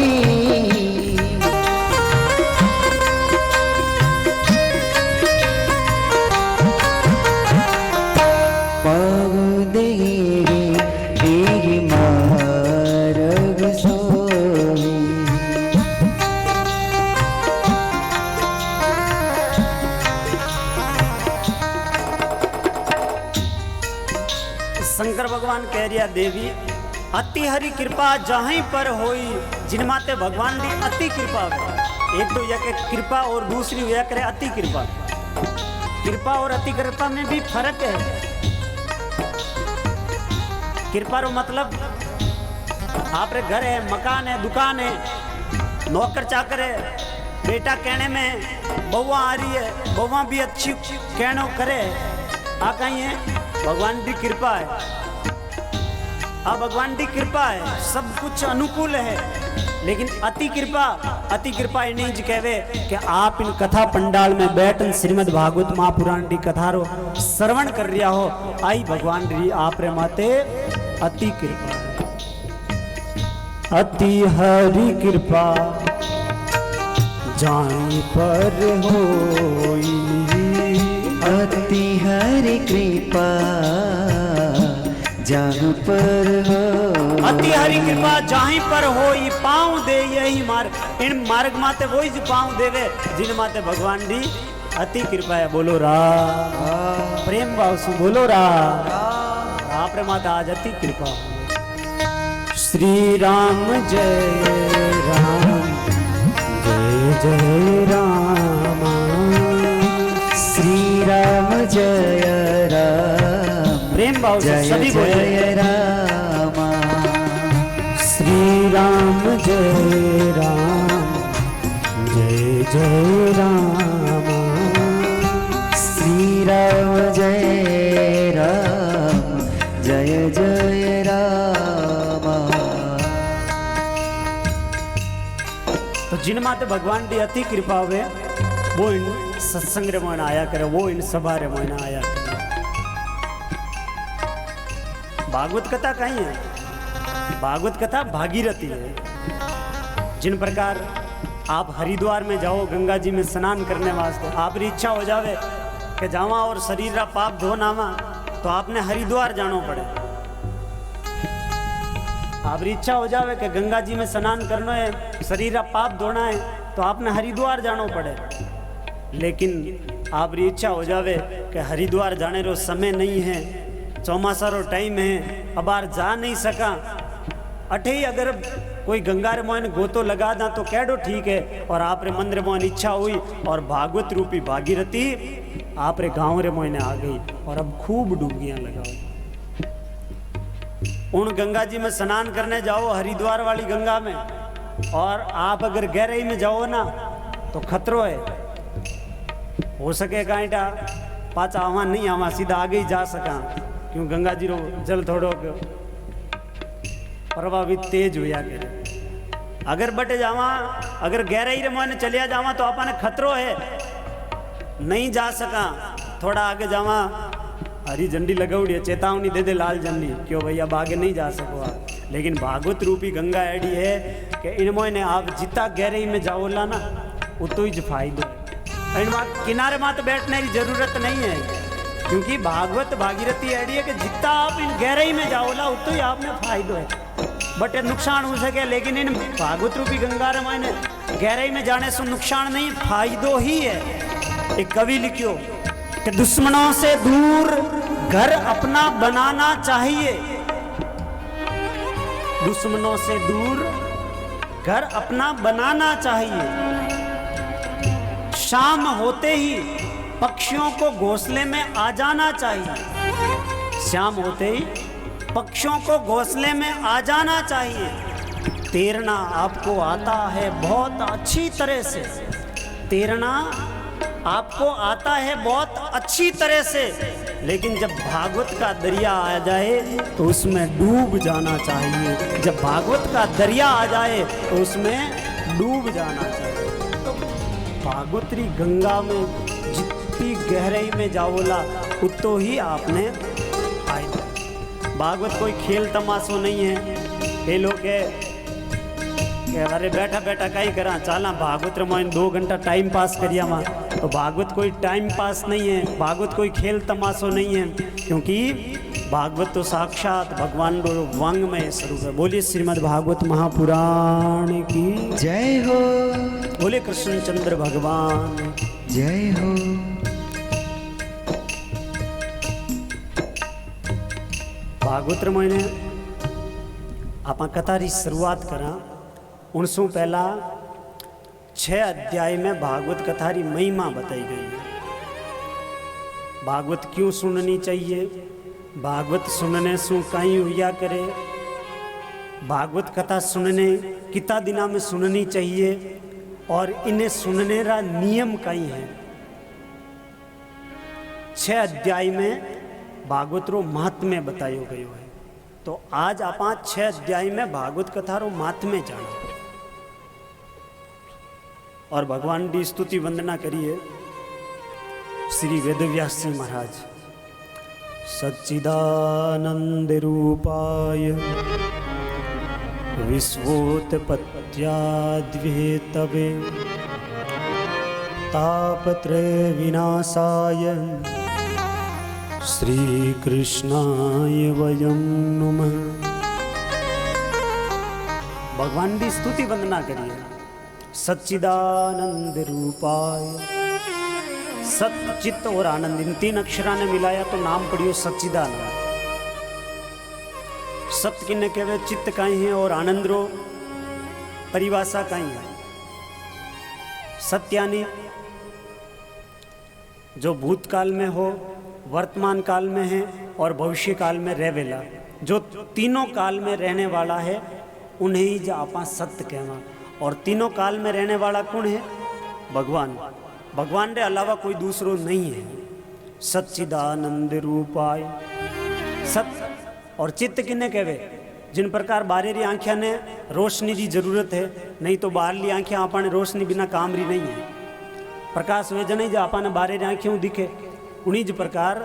पाऊ देहि मार्ग सोई। शंकर भगवान कह रिया देवी अति हरि कृपा जहीं पर होई, जिन माते भगवान की अति कृपा हो। एक तो यह कृपा और दूसरी यह करे अति कृपा। कृपा और अति कृपा में भी फर्क है। कृपा रो मतलब आप रे घर है, मकान है, दुकान है, नौकर चाकर है, बेटा कहने में बउआ आ रही है, बउआ भी अच्छी कहनो करे, आ कहीं है भगवान की कृपा है। अब भगवान की कृपा है, सब कुछ अनुकूल है, लेकिन अति कृपा नहीं जी कहवे कि आप इन कथा पंडाल में बैठन श्रीमद् भागवत महापुराण की कथा रो श्रवण कर रिया हो, आई भगवान री आप रे माते अति कृपा है। अति हरि कृपा जान पर होई, अति हरि कृपा जान पर हो, अति हरि कृपा जाहि पर होई, पाँव दे यही मार्ग, इन मार्ग माते वही जो पाँव देवे जिन माते भगवान दी अति कृपा है। बोलो रा प्रेम भाव से बोलो रा आप रे माता आज अति कृपा। श्री राम जय राम जय जय राम, श्री राम जय राम प्रेम भाव से जय सभी बोले जय राम, श्री राम जय राम जय जय राम, श्री राम जय राम जय जय राम। तो जिन माते भगवान की अति कृपा हुए वो इन सत्संग रे मोयना आया करे, वो इन सभा रे मोयना आया करे। भागवत कथा कहीं है, भागवत कथा भागीरथी है। जिन प्रकार आप हरिद्वार में जाओ गंगा जी में स्नान करने वास्ते, आपकी इच्छा हो जावे कि जावा और शरीर का पाप धो नावा, तो आपने हरिद्वार जाना पड़े। आपकी इच्छा हो जावे कि गंगा जी में स्नान करना है, शरीर का पाप धोना है, तो आपने हरिद्वार जाना पड़े। लेकिन आपकी इच्छा हो जावे कि हरिद्वार जाने रो समय नहीं है, चौमासा रो टाइम है, अब बार जा नहीं सका, अठे ही अगर कोई गंगा रे मोहन गोतो लगा दा तो कैडो ठीक है। और आप रे मन रे मोहन इच्छा हुई और भागवत रूपी भागीरथी आप रे गाँव रे मोहने आ गई और अब खूब डुबकियां लगाओ। उन गंगा जी में स्नान करने जाओ हरिद्वार वाली गंगा में, और आप अगर गहराई में जाओ ना तो खतरो है, हो सके कांटा पाचा आवा नहीं आवा सीधा आगे ही जा सका, क्यों गंगा जी रो जल थोड़ो प्रभावित तेज हुआ करे। अगर बटे जावा, अगर गहराई रे मोहने चलिया जावा तो आपने खतरो है, नहीं जा सका, थोड़ा आगे जावा हरी झंडी लगाउड़ी है, चेतावनी दे दे लाल झंडी, क्यों भाई अब आगे नहीं जा सको आप। लेकिन भागवत रूपी गंगा ऐडी है कि इन मोहने आप जितना गहराई में जाओला ना उतो ही फायदो है। इन किनारे मात बैठने की जरूरत नहीं है, क्योंकि भागवत भागीरथी ऐडी है कि जितना आप इन गहराई में जाओला उतो ही आपने फायदो है, बट नुकसान हो सके। लेकिन इन भागवत रूपी गंगा रे मायने गहराई में जाने से नुकसान नहीं, फायदो ही है। एक कवि लिखियो कि दुश्मनों से दूर घर अपना बनाना चाहिए, दुश्मनों से दूर घर अपना बनाना चाहिए, शाम होते ही पक्षियों को घोंसले में आ जाना चाहिए, शाम होते ही पक्षियों को घोंसले में आ जाना चाहिए। तैरना आपको आता है बहुत अच्छी तरह से, तैरना आपको आता है बहुत अच्छी तरह से, लेकिन जब भागवत का दरिया आ जाए तो उसमें डूब जाना चाहिए, जब भागवत का दरिया आ जाए तो उसमें डूब जाना चाहिए। तो भागवतरी गंगा में जितनी गहराई में जाओला उतो ही आपने फायदा। भागवत कोई खेल तमाशो नहीं है। ये लोग अरे बैठा बैठा कहीं करा चाला भागवत रमायण 2 घंटा टाइम पास करिया वहाँ, तो भागवत कोई टाइम पास नहीं है, भागवत कोई खेल तमाशो नहीं है, क्योंकि भागवत तो साक्षात भगवान वांग्मय स्वरूप है। बोलिए श्रीमद् भागवत महापुराण की जय हो, बोले कृष्णचंद्र भगवान जय हो। भागवत रमायण आप कथा की शुरुआत करा, उनसों पहला 6 अध्याय में भागवत कथा की महिमा बताई गई है। भागवत क्यों सुननी चाहिए, भागवत सुनने से कहीं हुआ करे, भागवत कथा सुनने कितना दिना में सुननी चाहिए और इन्हें सुनने का नियम कहीं है। 6 अध्याय में भागवत रो महात्म्य बतायो गयो है। तो आज आप 6 अध्याय में भागवत कथा रो महात्म्य जाना और भगवान की स्तुति वंदना करिए। श्री वेदव्यास जी महाराज सच्चिदानंद रूपाय विश्वोत्पत्त्याद्वेतवे तापत्रय विनाशाय श्री कृष्णाय वयं नमः। भगवान की स्तुति वंदना करिए। सच्चिदानंद रूपाय, सत चित्त और आनंद इन 3 अक्षरा ने मिलाया तो नाम पड़ियो सच्चिदानंद। सत्य किन्ने कहवे, चित्त कहीं है और आनंद रो परिभाषा कहीं है। सत्य यानी जो भूतकाल में हो, वर्तमान काल में है और भविष्य काल में रहेला, जो तीनों काल में रहने वाला है उन्हें ही जो आप सत्य कहवा। और तीनों काल में रहने वाला कौन है? भगवान। भगवान के अलावा कोई दूसरो नहीं है। सच्चिदानंद रूपाय, सत्य और चित्त किन्ने कहवे, जिन प्रकार बाहरी आंखियां ने रोशनी की जरूरत है, नहीं तो बाहरली आंखियां आपने रोशनी बिना काम री नहीं है। प्रकाश वे जने जो आपने बाहरी आंखियों दिखे, उन्हीं प्रकार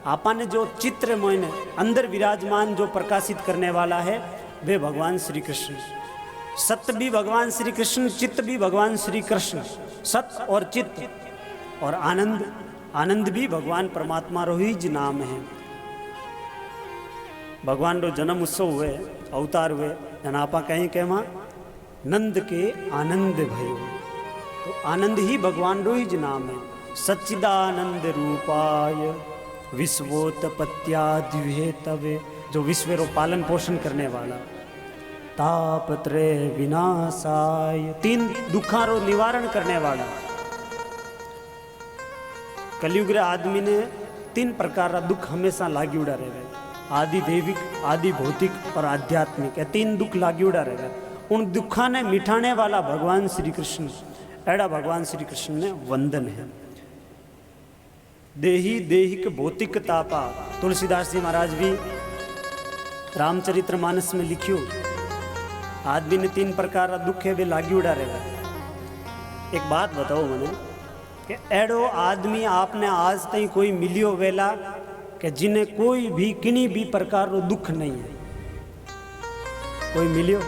आपने जो चित्र मोयने अंदर विराजमान जो प्रकाशित करने वाला है वे भगवान श्री कृष्ण। सत्य भी भगवान श्री कृष्ण, चित्त भी भगवान श्री कृष्ण। सत्य और चित्त और आनंद, आनंद भी भगवान परमात्मा रो ही ज नाम है। भगवान रो जन्म उत्सव हुए, अवतार हुए, यानी आपा कहीं कहवा नंद के आनंद भयो, तो आनंद ही भगवान रो ही ज नाम है। सच्चिदानंद रूपाय विश्वोत्पत्त्याद्वेतवे, जो विश्व रो पालन पोषण करने वाला। तापत्रय विनाशाय, 3 दुखा रो निवारण करने वाला। कलयुग रे आदमी ने 3 प्रकार का दुख हमेशा लागी उड़ा रहे, आदि दैविक, आदि भौतिक और आध्यात्मिक। 3 दुख लागी उड़ा रहे। उन दुखा ने मिठाने वाला भगवान श्री कृष्ण, एड़ा भगवान श्री कृष्ण ने वंदन है। देही देहिक भौतिक तापा, तुलसीदास जी महाराज भी रामचरितमानस में लिखियो, आदमी ने 3 प्रकार का दुख है वे लागी उड़ा रहेगा। एक बात बताओ मैंने कि एड़ो आदमी आपने आज तक कोई मिलियो वेला कि जिन्हें कोई भी किन्हीं भी प्रकार रो दुख नहीं है? कोई मिलियो?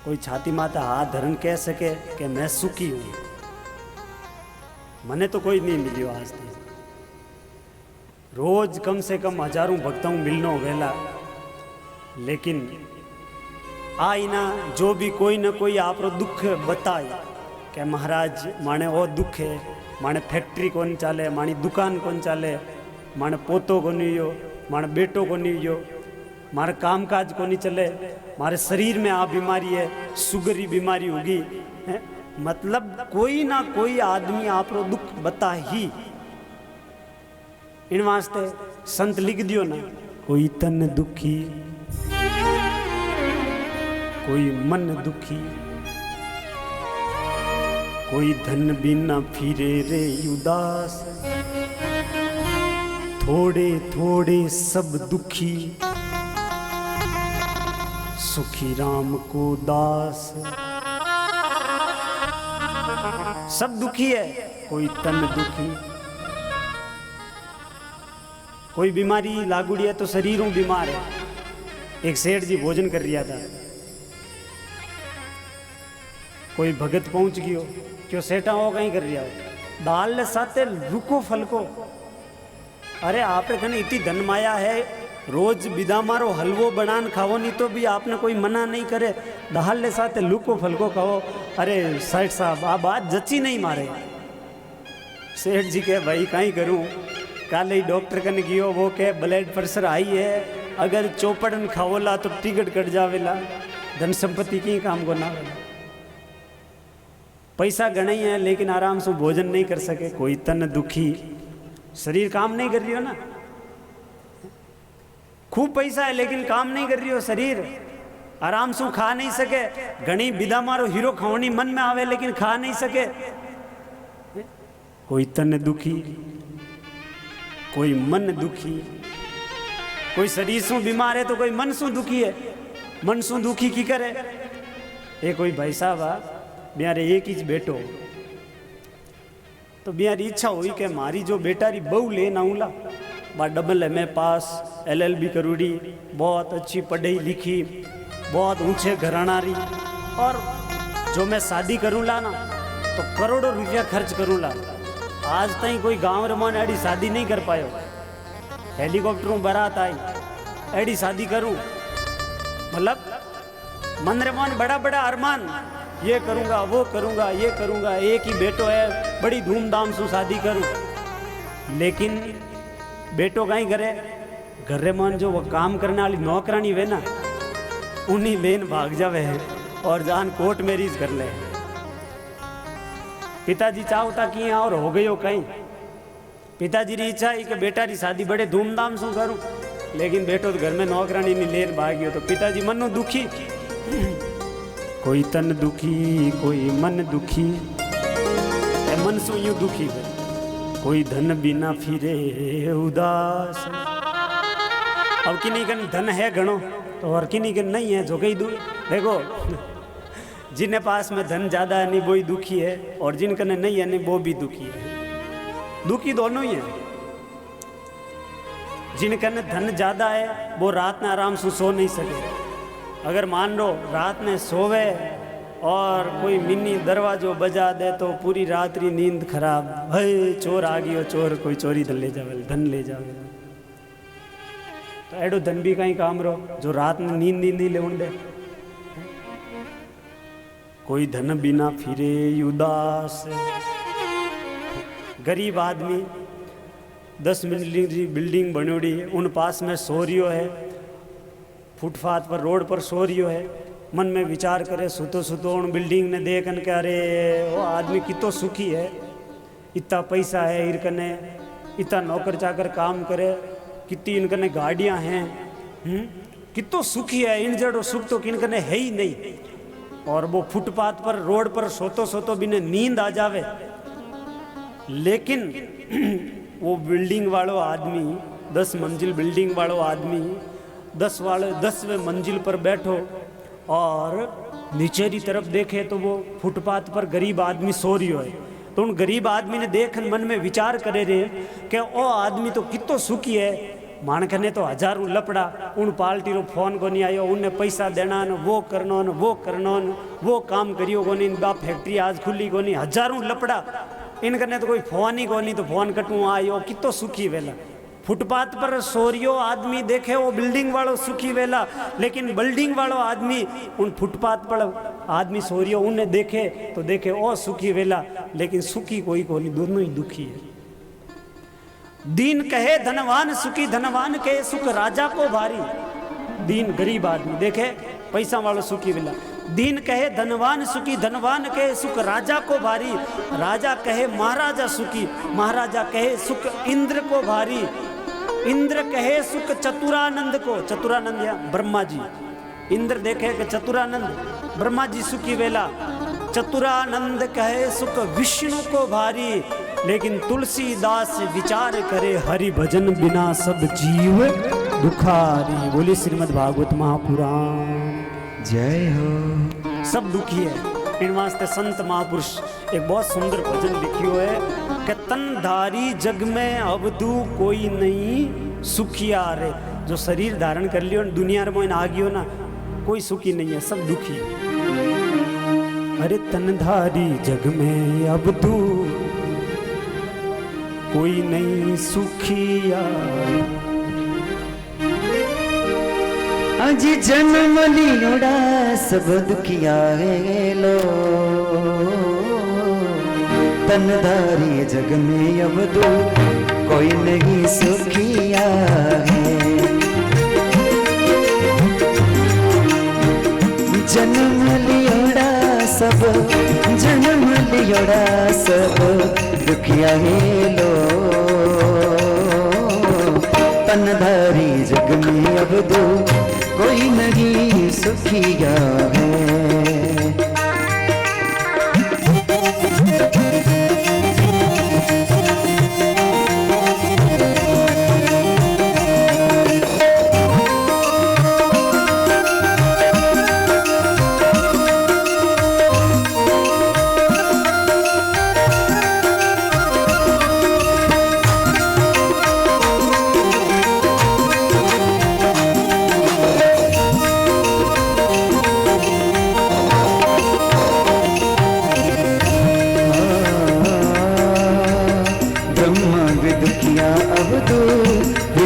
कोई छाती माता हाथ धरन कह सके कि मैं सुखी हूं? मने तो कोई नहीं मिलियो आज तक। रोज कम से कम हजारों भक्तों मिलनो वेला, लेकिन आई ना जो भी कोई ना कोई आप रो दुख बताए कि महाराज माने वो दुख है, माने फैक्ट्री कौन चाले, मानी दुकान कौन चाले, माने पोतो को नहीं हो, माने बेटो को नहीं हो, मारे कामकाज को नहीं चले, मारे शरीर में आ बीमारी है, शुगर की बीमारी होगी है? मतलब कोई ना कोई आदमी आप रो दुख बता ही। इन वास्ते संत लिख दियो ना, कोई तन दुखी, कोई मन दुखी, कोई धन बिना फिरे रे उदास, थोड़े थोड़े सब दुखी, सुखी राम को दास। सब दुखी है, कोई तन दुखी, कोई बीमारी लागुड़ी है तो शरीरों बीमार है। एक सेठ जी भोजन कर रिया था, कोई भगत पहुंच गयो, क्यों सेठा हो कहीं कर रिया हो, दाल ले साथे रुको फलको। अरे आप कने इतनी धन माया है, रोज बिदा मारो हलवो बनान खाओ, नहीं तो भी आपने कोई मना नहीं करे, दाल ले साथे लुको फलको खाओ। अरे सेठ साहब आ बात जची नहीं मारे। सेठ जी के भाई कहीं करूं, कल ही डॉक्टर कन गयो, वो के ब्लड प्रेशर हाई है, अगर चौपड़न खाओला तो टिकट कट जावेला, धन संपत्ति की काम को ना। पैसा गणे है लेकिन आराम से भोजन नहीं कर सके। कोई तन दुखी, शरीर काम नहीं कर रही हो ना, खूब पैसा है लेकिन काम नहीं कर रही हो, शरीर आराम से खा नहीं सके। घनी बिदा मारो हीरो खावनी मन में आवे लेकिन खा नहीं सके। कोई तन दुखी, कोई मन दुखी, कोई शरीर सु बीमार है तो कोई मन सु दुखी है। मन सु दुखी की करे। ये कोई भाई साहब आ ब्यारे एक ही बेटो तो ब्यारी इच्छा हुई कि मारी जो बेटा री बहु लेना उला बा double M A pass LLB करूड़ी, बहुत अच्छी पढ़ी लिखी, बहुत ऊंचे घराना री, और जो मैं शादी करूँला ना तो करोड़ों रुपया खर्च करूँला। आज तक कोई गांव रे मन एडी शादी नहीं कर पायो। हेलीकॉप्टरों बारात आई एडी शादी करूँ, मतलब मन रे मन बड़ा बड़ा अरमान, ये करूँगा वो करूँगा ये करूँगा, एक ही बेटो है बड़ी धूमधाम से शादी करूँ। लेकिन बेटो कहीं करे, घर रे मन जो वो काम करने वाली नौकरानी वे ना उन्हीं लेन भाग जावे है और जान कोर्ट मैरिज कर ले। पिताजी चाहता कि और हो गयो कहीं, पिताजी री इच्छा है कि बेटा री शादी बड़े धूमधाम से करूं, लेकिन बेटो तो घर में नौकरानी नहीं लेन भाग्यो तो पिताजी मनो दुखी। कोई तन दुखी कोई मन दुखी, मन सो यूं दुखी है। कोई धन बिना फिरे उदास। अब किन्हीं कन धन है घणो तो और किन्हीं कन नहीं है जो कही दू। देखो जिन्हें पास में धन ज्यादा है नहीं वो ही दुखी है, और जिनका नहीं है नहीं वो भी दुखी है। दुखी दोनों ही है। जिनका धन ज्यादा है वो रात में आराम से सो नहीं सके। अगर मान लो रात में सोवे और कोई मिनी दरवाजो बजा दे तो पूरी रात्रि नींद खराब, हे चोर आ गयो, चोर कोई चोरी धन ले जावे, धन ले जावे। तो एडो धन भी कहीं काम रो जो रात में नींद नहीं ले दे। कोई धन बिना फिरे उदास। गरीब आदमी 10 मंजिल की बिल्डिंग बनोड़ी, उन पास में सो रियो है, फुटपाथ पर रोड पर सो रियो है। मन में विचार करे सुतो सुतो उन बिल्डिंग ने देखन के अरे वो आदमी कितो सुखी है, इतना पैसा है इनकने, इतना नौकर चाकर काम करे, कितनी इनकने गाड़ियां हैं, कितो सुखी है। इन जड़ो सुख तो किनकने है ही नहीं। और वो फुटपाथ पर रोड पर सोतो सोतो भी ने नींद आ जावे। लेकिन वो बिल्डिंग वालो आदमी 10 मंजिल बिल्डिंग वालो आदमी 10वें मंजिल पर बैठो और नीचे की तरफ देखे तो वो फुटपाथ पर गरीब आदमी सो रियो है। तो उन गरीब आदमी ने देख मन में विचार करे रे कि ओ आदमी तो कितो सुखी है, माणकने तो हजारों लपड़ा, उन पार्टी रो फोन को नहीं आयो, उन्हें पैसा देना न वो करनो न वो करनो न वो काम करियो को नहीं, बा फैक्ट्री आज खुली को नहीं, हजारों लपड़ा, इनकने तो कोई फोन ही को नहीं, तो फोन कटू आयो, कितो सुखी वेला। फुटपाथ पर सोरियो आदमी देखे वो बिल्डिंग वालों सुखी वेला, लेकिन बिल्डिंग वालों आदमी उन फुटपाथ पर आदमी सोरियो उन्हें देखे तो देखे ओ सुखी वेला, लेकिन सुखी कोई को नहीं, दोनों ही दुखी है। दीन कहे धनवान सुखी, धनवान कहे सुख राजा को भारी। दीन गरीब आदमी देखे पैसा वालों सुखी वेला, दीन कहे धनवान सुखी, धनवान कहे सुख राजा को भारी। राजा कहे महाराजा सुखी, महाराजा कहे सुख इंद्र को भारी। इंद्र कहे सुख चतुरानंद को, चतुरानंद या ब्रह्मा जी। इंद्र देखे कि चतुरानंद ब्रह्मा जी सुखी वेला, चतुरानंद कहे सुख विष्णु को भारी। लेकिन तुलसीदास विचार करे हरि भजन बिना सब जीव दुखारी। बोली श्रीमद् भागवत महापुराण जय हो। सब दुखी है। इन वास्ते संत महापुरुष एक बहुत सुंदर भजन लिखियो है कि तनधारी जग में अवधू कोई नहीं सुखिया रे। जो शरीर धारण कर लियो दुनिया में आ गयो ना, कोई सुखी नहीं है, सब दुखी है। अरे तनधारी जग में अवधू कोई नहीं सुखिया, अज जन्म लियोड़ा सब दुखिया है लो। तनधारी जग में अब दो कोई नहीं सुखिया है। जन्म लियोड़ा सब, जन्म लियोड़ा सब दुखिया है लो। तनधारी जग में अब दो कोई नहीं सुखिया है।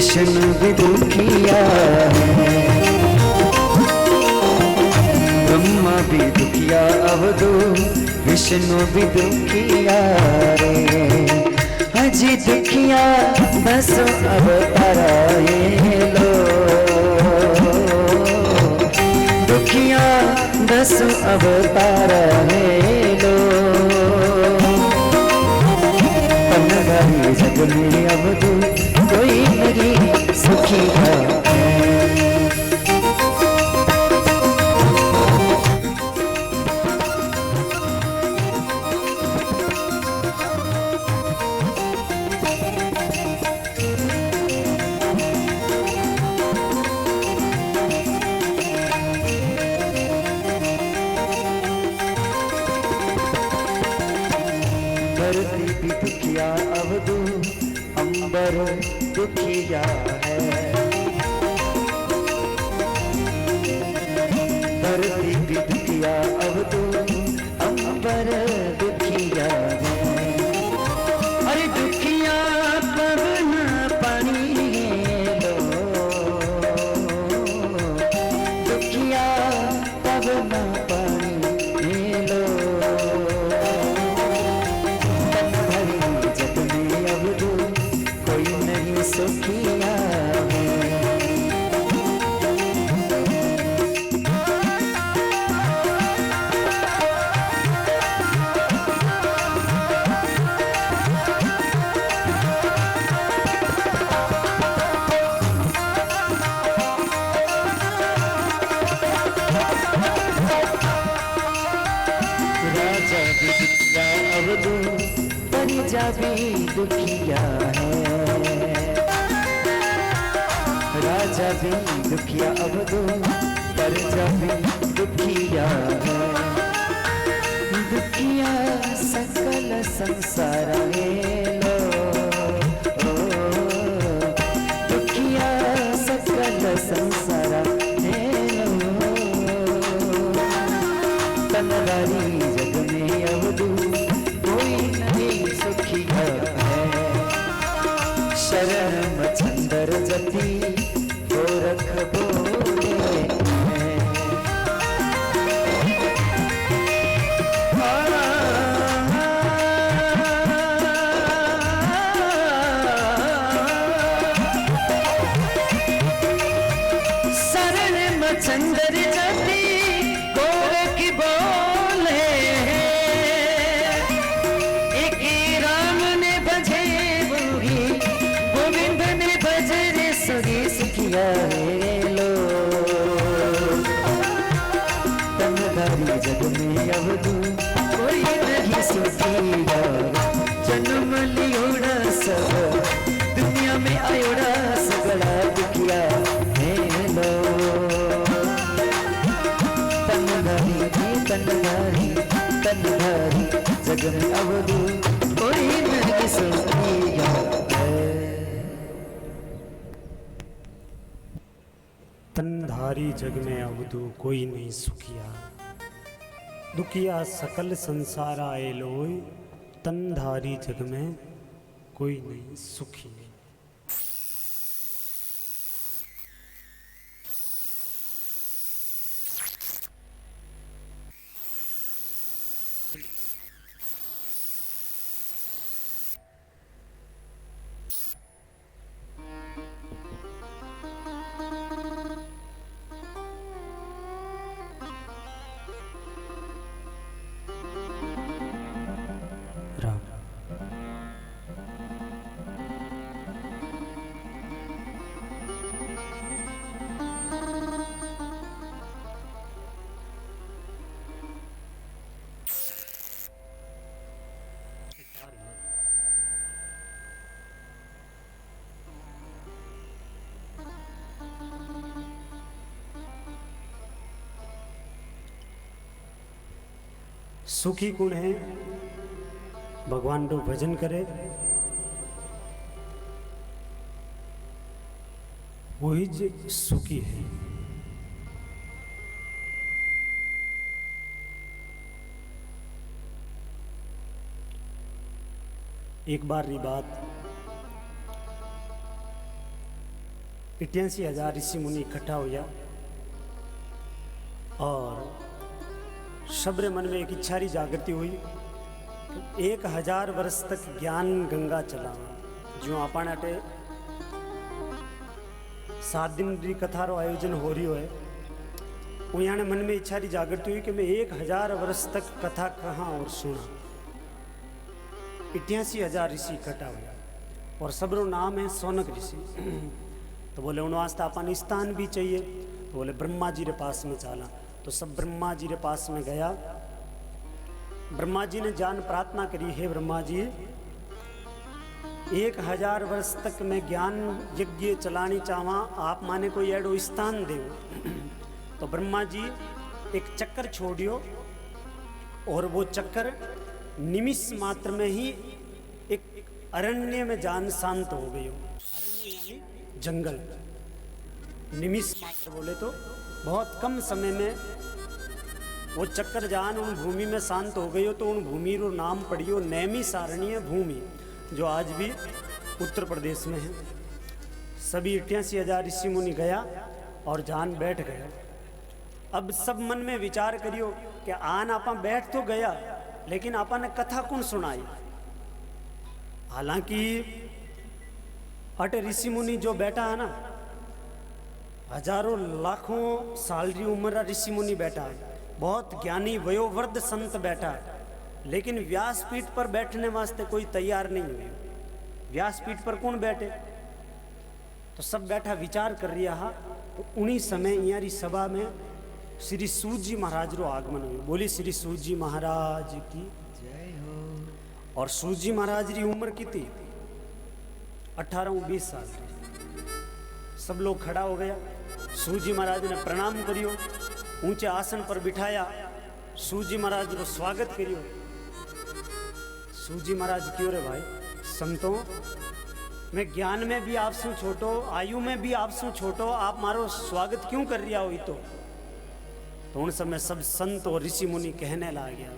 विष्णु भी दुखिया है, ब्रह्मा भी दुखिया अवधू विष्णु भी दुखिया रे। हजी दुखिया दसो अवतारा ये लो, दुखिया दसो अवतारा है लो। पन्नगारी जग में अवधू कोई नहीं सुखिया है। धरती भी दुखिया अवधू अंबर दुखिया है, धरती भी दुखिया अवधू अंबर दुखिया है। अरे दुखिया पवन पानी लो, दुखिया पवन पानी लो। कोई नहीं सुखिया है। राजा भी दुखिया अवधू परिजा भी दुखिया है, राजा भी दुखिया अवधू परिजा भी दुखिया है। दुखिया सकल संसार लो, दुखिया सकल संसार लो। तनवारी जग में अवधू कोई नहीं सुखिया है। शरण चंदर जति गोरख बोले हैं। शरण चंदर जति गोरख बोले हैं। एक राम ने भजे बुरी, गोविंद ने भजे रे सुरी सुखिया रे लो। तनधारी जग में अवधू कोई नहीं सुखिया, जन्म लियोड़ा सब दुनिया में आयोड़ा सगड़ा दुखिया है लो। तनधारी तनधारी तनधारी जग में अवधू कोई नहीं सुखिया है। तनधारी जग में अवधू कोई नहीं सुखिया, दुखिया सकल संसार आए लोय। तनधारी जग में कोई नहीं सुखी। राम सुखी गुण है भगवान रो भजन करे, वही जो सुखी है। एक बार री बात, 88,000 ऋषि मुनि इकट्ठा हो गया और सबरे मन में एक इच्छा री जागृति हुई। 1000 वर्ष तक ज्ञान गंगा चला जो अपन अटे 7 दिन की कथा रो आयोजन हो रही है। उन्हें मन में इच्छा री जागृति हुई कि मैं 1000 वर्ष तक कथा कहाँ और सुना। 88,000 ऋषि इकट्ठा हुआ और सबरो नाम है सोनक ऋषि। तो बोले उन वास्ते अपन स्थान भी चाहिए। तो बोले ब्रह्मा जी के पास में चला। तो सब ब्रह्मा जी के पास में गया। ब्रह्मा जी ने जान प्रार्थना करी, हे ब्रह्मा जी 1000 वर्ष तक मैं ज्ञान यज्ञ चलानी चाहवा, आप माने कोई एडो स्थान दे। तो ब्रह्मा जी एक चक्कर छोड़ियो और वो चक्कर निमिष मात्र में ही एक अरण्य में जान शांत हो गई हो। जंगल निमिष मात्र बोले तो बहुत कम समय में वो चक्कर जान उन भूमि में शांत हो गई हो। तो उन भूमि रो नाम पड़ियो नैमिषारण्य भूमि, जो आज भी उत्तर प्रदेश में है। सभी 88,000 ऋषि मुनि गया और जान बैठ गया। अब सब मन में विचार करियो कि आन आपा बैठ तो गया, लेकिन आपा ने कथा कौन सुनाई। हालांकि अट ऋषि मुनि जो बैठा है ना, हजारों लाखों साल की उम्र ऋषि मुनि बैठा है, बहुत ज्ञानी वयोवृद्ध संत बैठा है, लेकिन व्यासपीठ पर बैठने वास्ते कोई तैयार नहीं हुए। व्यासपीठ पर कौन बैठे? तो सब बैठा विचार कर रहा। तो उन्हीं समय यारी सभा में श्री सूत जी महाराज रो आगमन हुई। बोली श्री सूत जी महाराज की जय हो। और सूत जी महाराज की उम्र कितनी? 18-20 साल की। सब लोग खड़ा हो गया। सूत जी महाराज ने प्रणाम करियो, ऊंचे आसन पर बिठाया। सूत जी महाराज रो स्वागत करियो। सूत जी महाराज क्यों रे भाई संतों, मैं ज्ञान में भी आपसे छोटो, आयु में भी आपसे छोटो, आप मारो स्वागत क्यों कर रिया हो? तो उन समय सब संत और ऋषि मुनि कहने लग गया,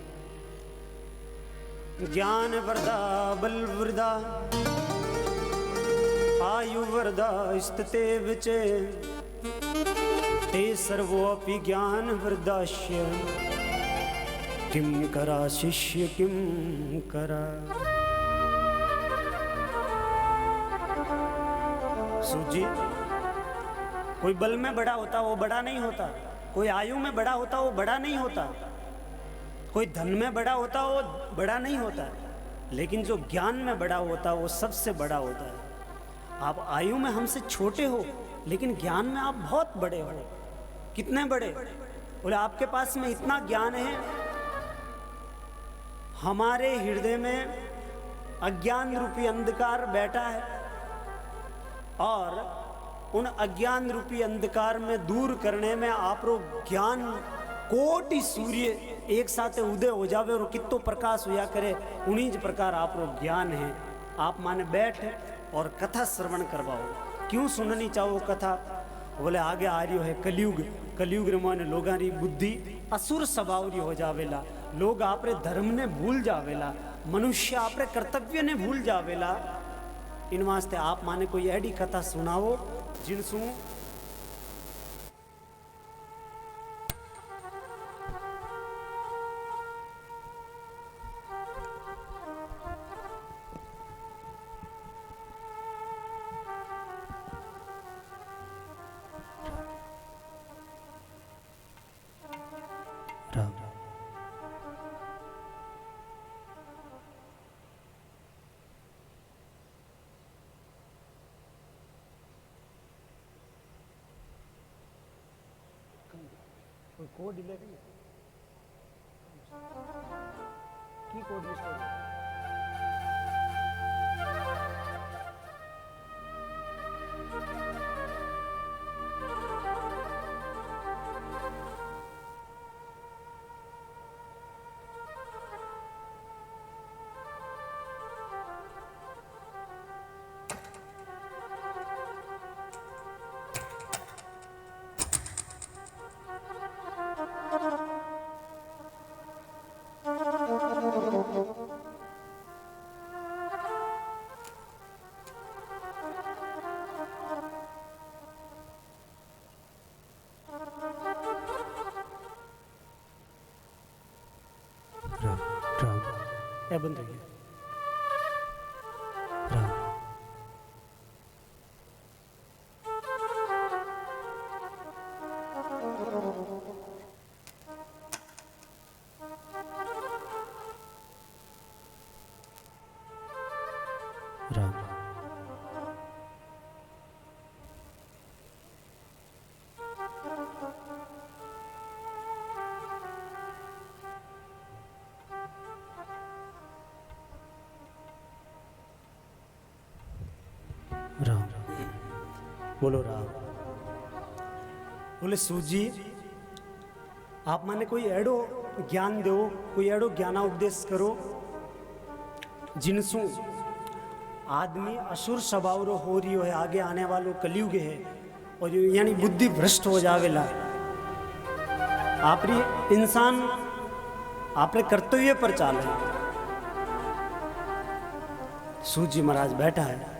ज्ञान वरदा बल वृदा आयु वरदा स्थिते विचे ते सर्वोपि ज्ञान वृदाश्य किम करा शिष्य किम करा। सूजी, कोई बल में बड़ा होता वो बड़ा नहीं होता, कोई आयु में बड़ा होता वो बड़ा नहीं होता, कोई धन में बड़ा होता वो बड़ा नहीं होता, लेकिन जो ज्ञान में बड़ा होता वो सबसे बड़ा होता है। आप आयु में हमसे छोटे हो, लेकिन ज्ञान में आप बहुत बड़े हो। कितने बड़े? बोले आपके पास में इतना ज्ञान है, हमारे हृदय में अज्ञान रूपी अंधकार बैठा है और उन अज्ञान रूपी अंधकार में दूर करने में आप रो ज्ञान कोटि सूर्य एक साथ उदय हो जावे और कितो प्रकाश हुआ करे, उन्हीं प्रकार आप रो ज्ञान है। आप माने बैठ और कथा श्रवण करवाओ। क्यों सुननी चाहो कथा? बोले आगे आ रही है कलयुग। कलयुग माने लोगों की बुद्धि असुर स्वभाव री हो जावेला, लोग आपरे धर्म ने भूल जावेला, मनुष्य आपरे कर्तव्य ने भूल जावेला। इन वास्ते आप माने कोई ऐडी कथा सुनाओ जिनसू राम कोई कोड डिले की कोड मिस हो गया। ए बंद हो गया। राम राम राम बोलो राम। बोले सूजी आप माने कोई एड़ो ज्ञान दो, कोई एड़ो ज्ञाना उपदेश करो जिनसू आदमी असुर स्वभाव रो हो रही है, आगे आने वालों कलयुग है और यानी बुद्धि भ्रष्ट हो जावेला। आपरी इंसान आपने कर्तव्य पर चाले। सूजी महाराज बैठा है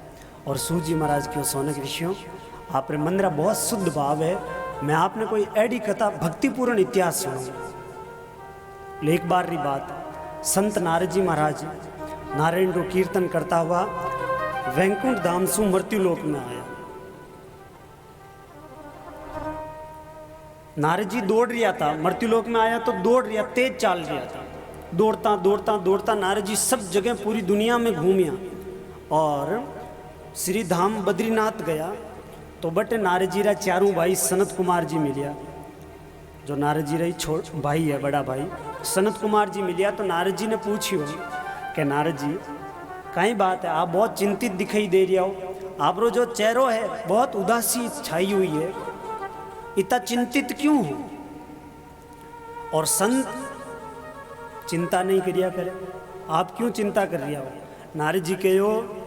और सूजी महाराज क्यों सोने के विषयों आपने मंदिरा बहुत शुद्ध भाव है। मैं आपने कोई एडी कथा भक्तिपूर्ण इतिहास सुनो। एक बार री बात, संत नारद जी महाराज नारायण रो कीर्तन करता हुआ वैकुंठ धाम सु मृत्यु लोक में आया। नारद जी दौड़ रिया था, मृत्यु लोक में आया तो दौड़ रिया, तेज चाल रिया था। दौड़ता दौड़ता दौड़ता नारद जी सब जगह पूरी दुनिया में घूमिया और श्री धाम बद्रीनाथ गया तो बटे नारद जी रा चारों भाई सनत कुमार जी मिलिया। जो नारद जी रही भाई है, बड़ा भाई सनत कुमार जी मिलिया तो नारद जी ने पूछियो कि नारद जी कई बात है, आप बहुत चिंतित दिखाई दे रही हो, आप रो जो चेहरो है बहुत उदासी छाई हुई है, इतना चिंतित क्यों हो? और संत चिंता नहीं करिया करे, आप क्यों चिंता कर रही हो? नारद जी कहो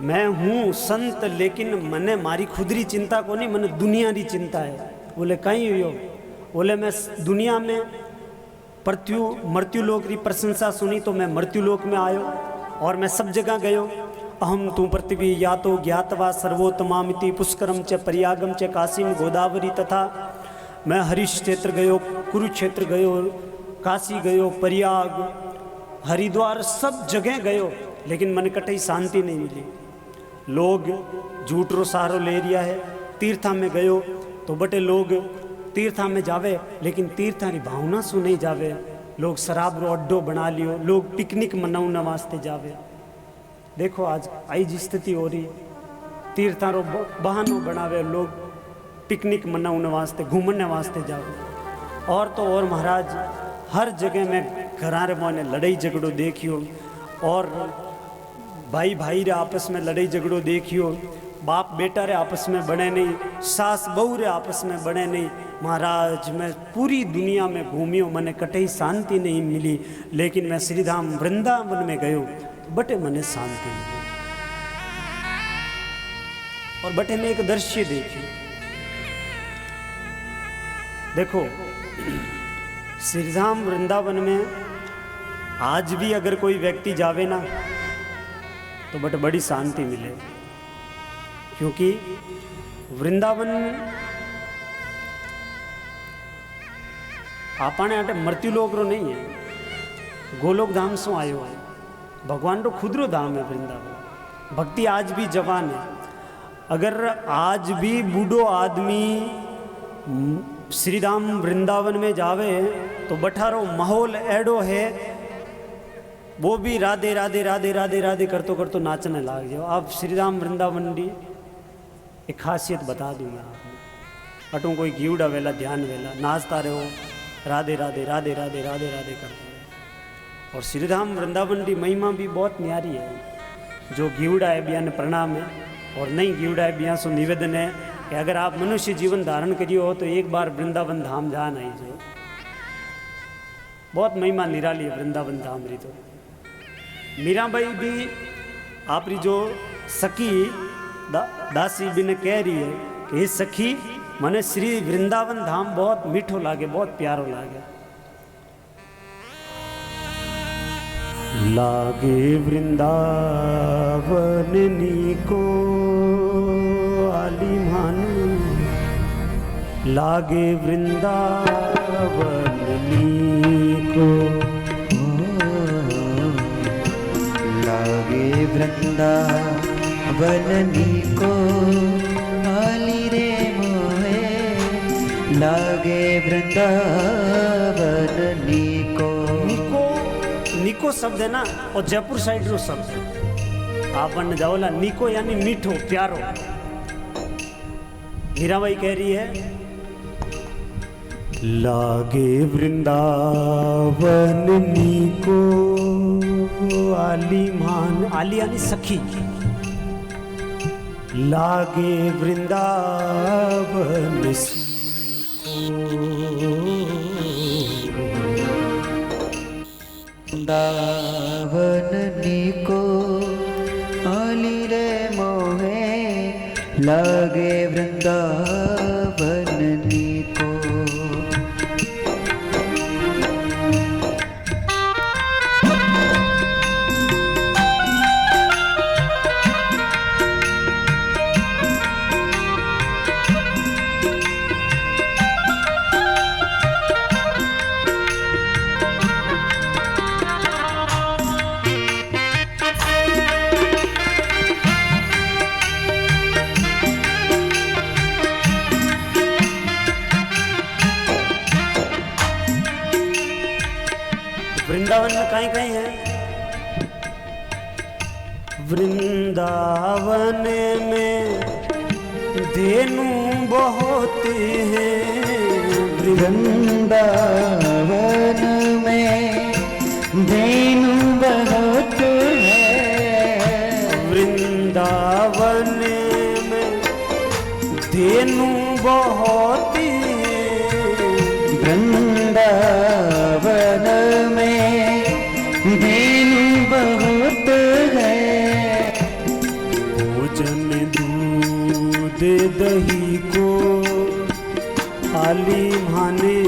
मैं हूँ संत लेकिन मने मारी खुदरी चिंता को नहीं, मने दुनिया री चिंता है। बोले कहीं हुई हो? बोले मैं दुनिया में मृत्यु लोक री प्रशंसा सुनी तो मैं मृत्यु लोक में आयो और मैं सब जगह गयो। अहम तू पृथ्वी या तो ज्ञातवा सर्वोत्तमामिति पुष्करम च प्रयागम च काशीम गोदावरी तथा। मैं हरीश क्षेत्र गयो, कुरुक्षेत्र गयो, काशी गयो, प्रयाग, हरिद्वार सब जगह गयो लेकिन मन कटई शांति नहीं मिली। लोग झूठ रो सहारो ले रिया है। तीर्था में गयो तो बटे लोग तीर्था में जावे लेकिन तीर्था री भावना सु नहीं जावे। लोग शराब रो अड्डो बना लियो, लोग पिकनिक मनाउने वास्ते जावे। देखो आज आई जी स्थिति हो रही, तीर्था रो बहानो बनावे, लोग पिकनिक मनाउने वास्ते घूमने वास्ते जावे। और तो और महाराज हर जगह में घरारे मोने लड़ाई झगड़ो देखियो और भाई भाई रे आपस में लड़ाई झगड़ो देखियो, बाप बेटा रे आपस में बने नहीं, सास बहू रे आपस में बने नहीं। महाराज मैं पूरी दुनिया में घूमियो, मने कटई शांति नहीं मिली, लेकिन मैं श्रीधाम वृंदावन में गयो बटे मने शांति मिली। और बटे में एक दृश्य देखी, देखो श्रीधाम वृंदावन में आज भी अगर कोई व्यक्ति जावे ना तो बट बड़ी शांति मिले, क्योंकि वृंदावन आपने आटे मृत्यु लोक रो नहीं है, गोलोक धाम सो आयो है, भगवान रो खुद रो धाम है वृंदावन। भक्ति आज भी जवान है। अगर आज भी बूढ़ो आदमी श्रीधाम वृंदावन में जावे तो बठारो माहौल एडो है, वो भी राधे राधे राधे राधे राधे करतो करतो नाचने लाग जाओ। आप श्रीधाम वृंदावन की एक खासियत बता दूँ मैं आपको। अटू कोई गीवड़ा वेला ध्यान वेला नाचता रहो, राधे राधे राधे राधे राधे राधे करते रहो। और श्रीधाम वृंदावन की महिमा भी बहुत न्यारी है। जो गीवड़ा है बिया ने प्रणाम है और नहीं गीवड़ा है बिया सो निवेदन है कि अगर आप मनुष्य जीवन धारण करियो हो तो एक बार वृंदावन धाम जा नहीं जो। बहुत महिमा निराली है वृंदावन धाम री। तो मीराबाई भी आपरी जो सखी दासी भी ने कह रही है कि हे सखी मने श्री वृंदावन धाम बहुत मीठो लागे, बहुत प्यारो लागे। लागे वृंदावन नीको आली मानु, लागे वृंदावन नीको वृंदावननी को आली रे मोहे लागे वृंदावननी को। निको निको शब्द है ना, और जयपुर साइड रो शब्द है। आप बन जाओला निको यानी मीठो प्यारो। मीराबाई कह रही है लागे वृंदावन नीको आली मान, आली यानी सखी, लागे वृंदावन वृंदावननी को आली रे मोहे लागे वृंदावननी को। वृंदावन में कहीं कहीं है। वृंदावन में धेनु बहुत हैं, वृंदावन में धेनु बहुत है। वृंदावन में धेनु बहुत हैं, वृंदावन में धेनु बहुत है। भोजन दूध दही को आली माने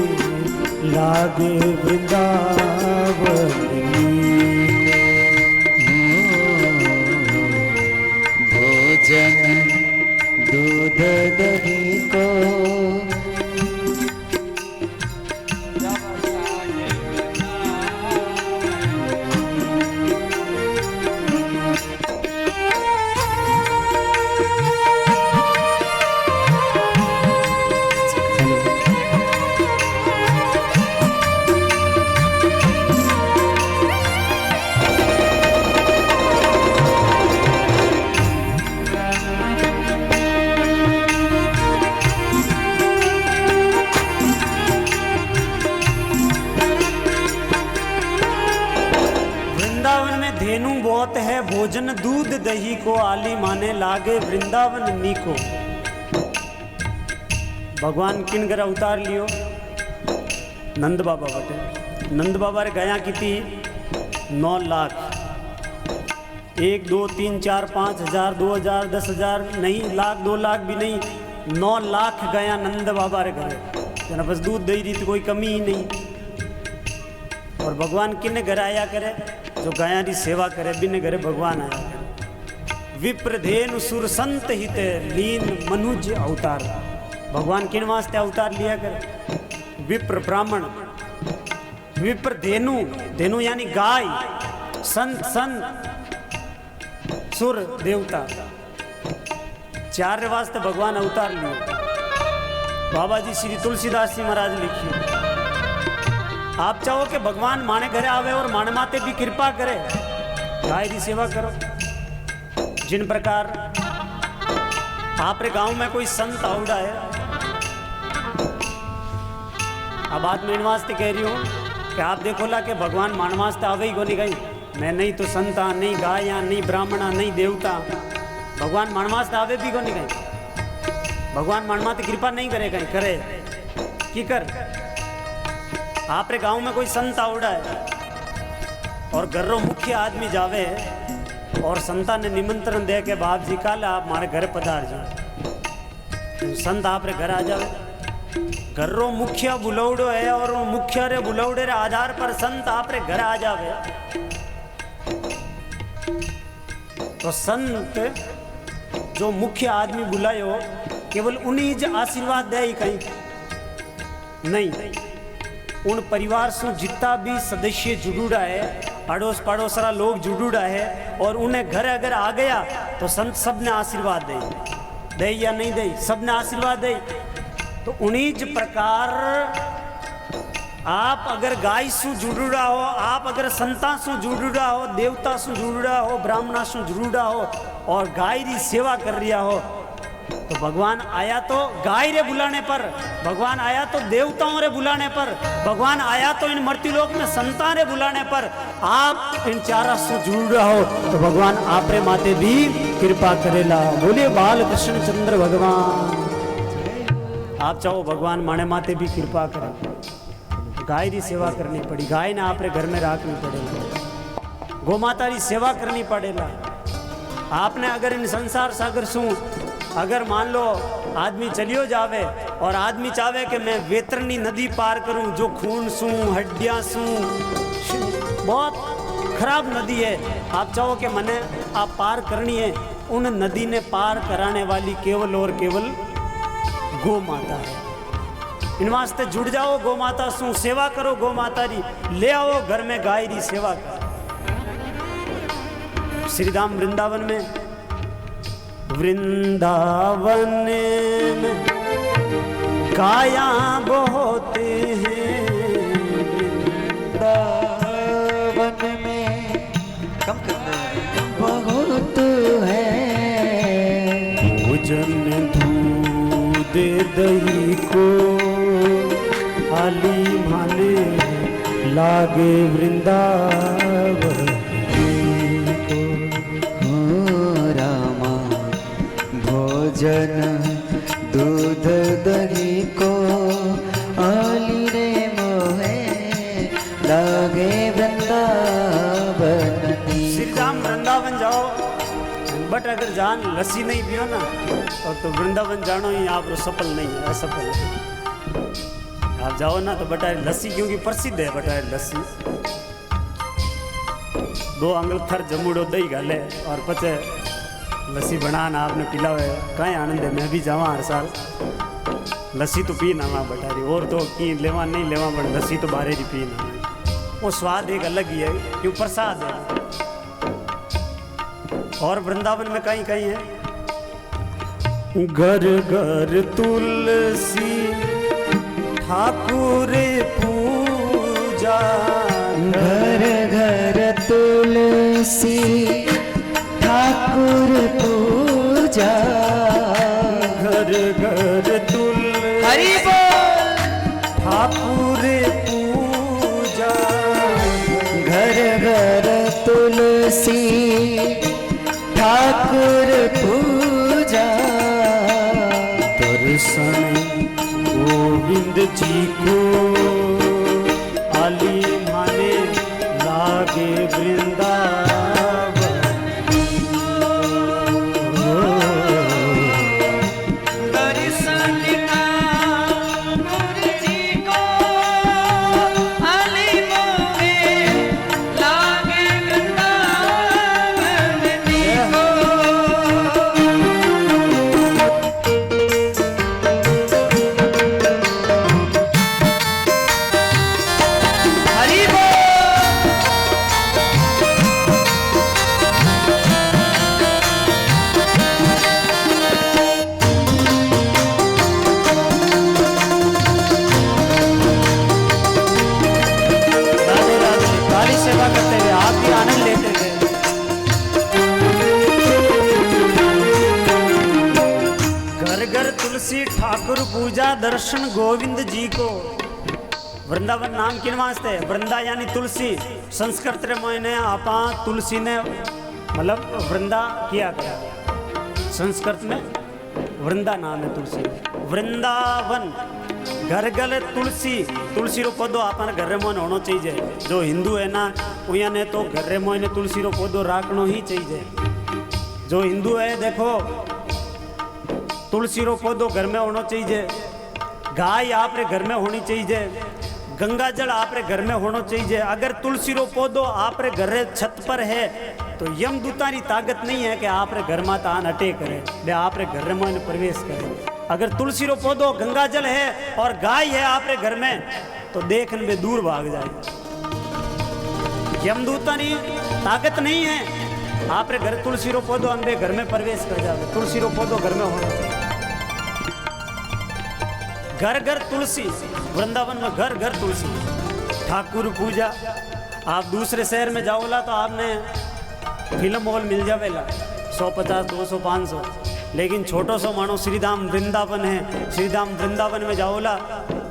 लागे वृंदावन भोजन दूध दही को धेनु बहुत है, भोजन दूध दही को आली माने लागे वृंदावन नीको। भगवान किन घर अवतार लियो? नंद बाबा बटे। नंद बाबा रे गया की थी 9 लाख। 1 2 3 4 5 हजार 2000 10,000 नहीं, लाख 2 लाख भी नहीं, 9 लाख गया नंद बाबा रे घर। जना बस दूध दही दी तो कोई कमी ही नहीं। और भगवान किन घर आया करे? जो गाया की सेवा करे बिन घरे भगवान आया करे। विप्र धेनु सुर संत हित लीन मनुज अवतार। भगवान किन वास्ते अवतार लिया करे? विप्र ब्राह्मण, विप्र धेनु, धेनु यानी गाय, संत संत, सुर देवता, 4 वास्ते भगवान अवतार लिया। बाबा जी श्री तुलसीदास जी महाराज लिखिए, आप चाहो कि भगवान माने घरे आवे और माने माते भी कृपा करे, गाय की सेवा करो। जिन प्रकार आप रे गांव में कोई संत आवड़ा है, अब बात मैं इन वास्ते कह रही हूँ कि आप देखो ला कि भगवान मान वास्ते आवे ही को नहीं गई। मैं नहीं तो संता, नहीं गाया, नहीं ब्राह्मणा, नहीं देवता, भगवान मान वास्ते आवे भी को नहीं गई। भगवान मान माते कृपा नहीं करे, कहीं करे की कर। आप रे गांव में कोई संत आवड़ा है और घरों मुख्य आदमी जावे और संता ने निमंत्रण दे के बाप जी काले आप हमारे घर पधार जाओ। संत आप रे घर आ जावे, घरों मुखिया बुलौड़ो है और मुखिया रे बुलौड़े रे आधार पर संत आप रे घर आ जावे। तो संत जो मुख्य आदमी बुलायो केवल उन्हीं आशीर्वाद दे ही कहीं नहीं, उन परिवार से जितना भी सदस्य जुड़ूड़ा है अड़ोस पड़ोसरा लोग जुड़ूड़ा है और उन्हें घर अगर आ गया तो संत सब ने आशीर्वाद दे या नहीं दे, सब ने आशीर्वाद दे। तो उन्हीं प्रकार आप अगर गाय सु जुड़ूड़ा हो, आप अगर संता सु जुड़ूड़ा हो, देवता सु जुड़ूड़ा हो, ब्राह्मणा सु जुड़ूड़ा हो और गाय री सेवा कर रिया हो, तो भगवान आया तो गाय रे बुलाने पर, भगवान आया तो देवताओं रे बुलाने पर, भगवान आया तो इन मृत्युलोक में संतान रे बुलाने पर आप इन चारा से जुड़ रहा हो तो भगवान आप रे माते भी कृपा करेला। बोलिए बाल कृष्ण चंद्र भगवान। आप चाहो भगवान माने माते भी कृपा करे। गाय री सेवा करनी पड़ी, गाय ने आप रे घर में रखनी पड़ेगा, गौ माता री सेवा करनी पड़ेगा। आपने अगर इन संसार सागर सू अगर मान लो आदमी चलियो जावे और आदमी चाहे कि मैं वेतरनी नदी पार करूं जो खून सू हड्डियां सू बहुत खराब नदी है, आप चाहो कि मैंने आप पार करनी है, उन नदी ने पार कराने वाली केवल और केवल गौ माता है। इन वास्ते जुड़ जाओ गौ माता सू, सेवा करो गौ माता री, ले आओ घर में गाय री सेवा करो। श्री धाम वृंदावन में, वृंदावन में गाया बहुत हैं, वृंदावन में कम बहुत है। भोजन दूध दही को आली माने लागे वृंदावन भोजन दूध दही को आली रे मोहे लागे वृंदावन। श्री राम वृंदावन जाओ बट अगर जान लस्सी नहीं पियो ना और तो वृंदावन जानो ही आप सफल नहीं है, असफल है। आप जाओ ना तो बटाए लस्सी, क्योंकि प्रसिद्ध है बटाए लस्सी। 2 अंगलथर जमूड़ो दही गाले और पचे लस्सी बनाना आपने पिलावे, कहीं आनंद है। मैं भी जावा हर साल, लस्सी तो पी ना वहाँ बटारी, और तो की लेवा नहीं लेवा बट लस्सी तो बाहर ही पी ना, वो स्वाद एक अलग ही है क्यों प्रसाद है। और वृंदावन में कहीं कहीं है घर घर तुलसी ठाकुर पूजा, घर घर तुलसी ठाकुर पूजा, घर घर तुलसी हरि बोल ठाकुर पूजा, घर घर तुलसी ठाकुर पूजा। दर्शन गोविंद जी को आली माने लागे वृंदावन। ठाकुर पूजा दर्शन गोविंद जी को। वृंदावन नाम किन वास्ते, वृंदा यानी तुलसी, संस्कृत रे मोने आपा तुलसी ने मतलब वृंदा किया गया, संस्कृत में वृंदा नाम है तुलसी। वृंदावन घर घर तुलसी, तुलसी रो पौधो आपन घर में होना चाहिए। जो हिंदू है ना उया ने तो घर में तुलसी रो पौधो राखनो ही चाहिए। जो हिंदू है देखो तुलसी रो पौधो घर में होना चाहिए, गाय आपरे घर में होनी चाहिए, गंगा जल आपरे घर में होना चाहिए। अगर तुलसी रो पौधो आपरे घर छत पर है तो यमदूता की ताकत नहीं है कि आपरे घर में तान अटे करे, वे आपरे घर में प्रवेश करे। अगर तुलसी रो पौधो गंगा जल है और गाय है आपरे घर में तो देखने में दूर भाग जाए। यमदूता नहीं ताकत नहीं है। आप रे घर तुलसी रो पौधो अंबे घर में प्रवेश कर जावे। तुलसी रो पौधो घर में होना चाहिए। घर घर तुलसी, वृंदावन में घर घर तुलसी, ठाकुर पूजा। आप दूसरे शहर में जाओला तो आपने फिल्म हॉल मिल जावेला 150, 200, 500, लेकिन छोटो सो मानो श्रीधाम वृंदावन है। श्रीधाम वृंदावन में जाओला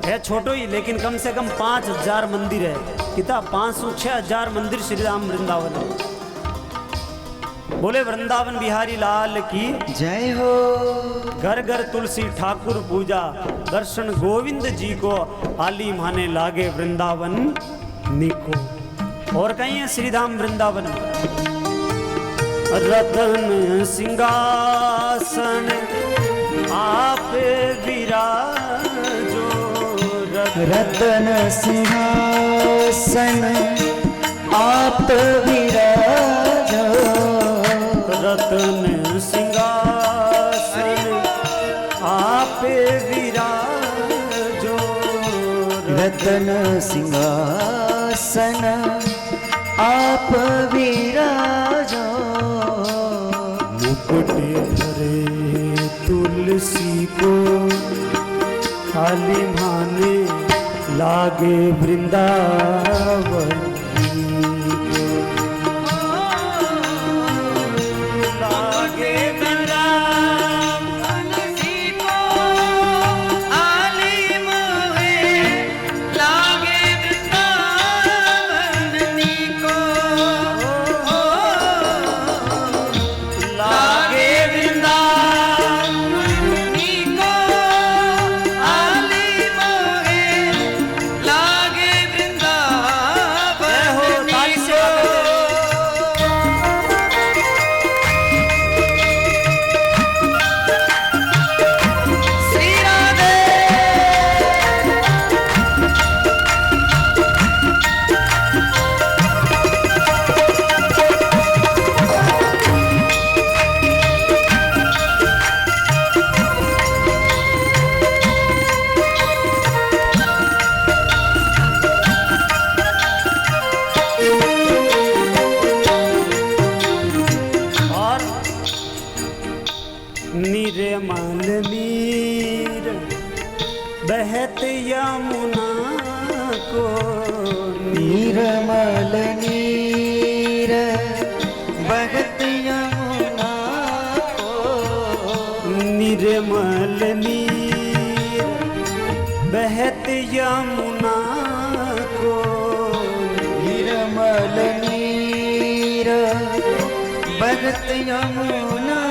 है छोटो ही, लेकिन कम से कम 5000 मंदिर है। कितना 500-6,000 मंदिर श्रीधाम वृंदावन है। बोले वृंदावन बिहारी लाल की जय हो। घर घर तुलसी ठाकुर पूजा, दर्शन गोविंद जी को आली माने लागे वृंदावन निको। और कहीं है श्रीधाम वृंदावन रतन सिंहासन आप विराजो। रतन सिंहासन आप विराजो। रतन सिंहासन आप विराजो। रतन सिंहासन आप विराजो। मुकुट धरे तुलसी को खाली माने लागे वृंदावन। लागे वृंदावन को आली मोहे लागे वृंदावन को। लागे वृंदावन को आली मोहे लागे वृंदावन हो। ताली से श्री राधे। और निर्मल नीर बहत यमुना को। निर्मल नीर बहत यमुना को। निर्मल नीर बहत यमुना को। निर्मल नीर बहत यमुना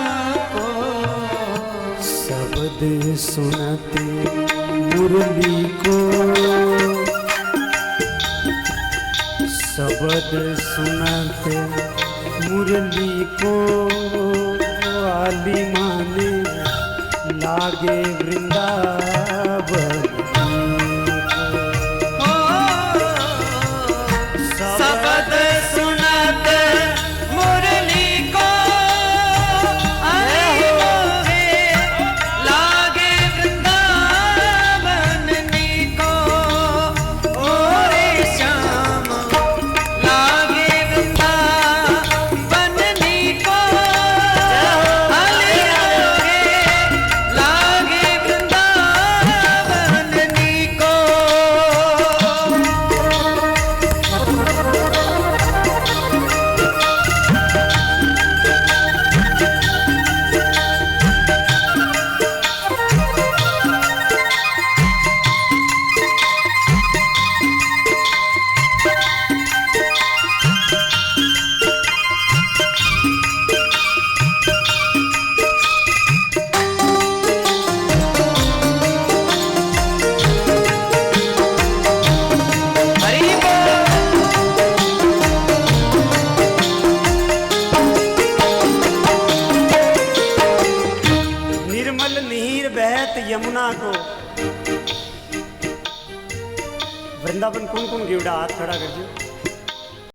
को। शब्द सुनते मुरली को। शब्द सुनते मुरली को आली माने लागे वृंदावन। शब्द सुनते मुरली को आली मोहे लागे वृंदावन को। ओरे श्याम लागे वृंदावन को। आली मोहे लागे वृंदावन को। निर्मल नीर बहत यमुना को। वृंदावन कौन कौन गिवड़ा हाथ खड़ा कर दो।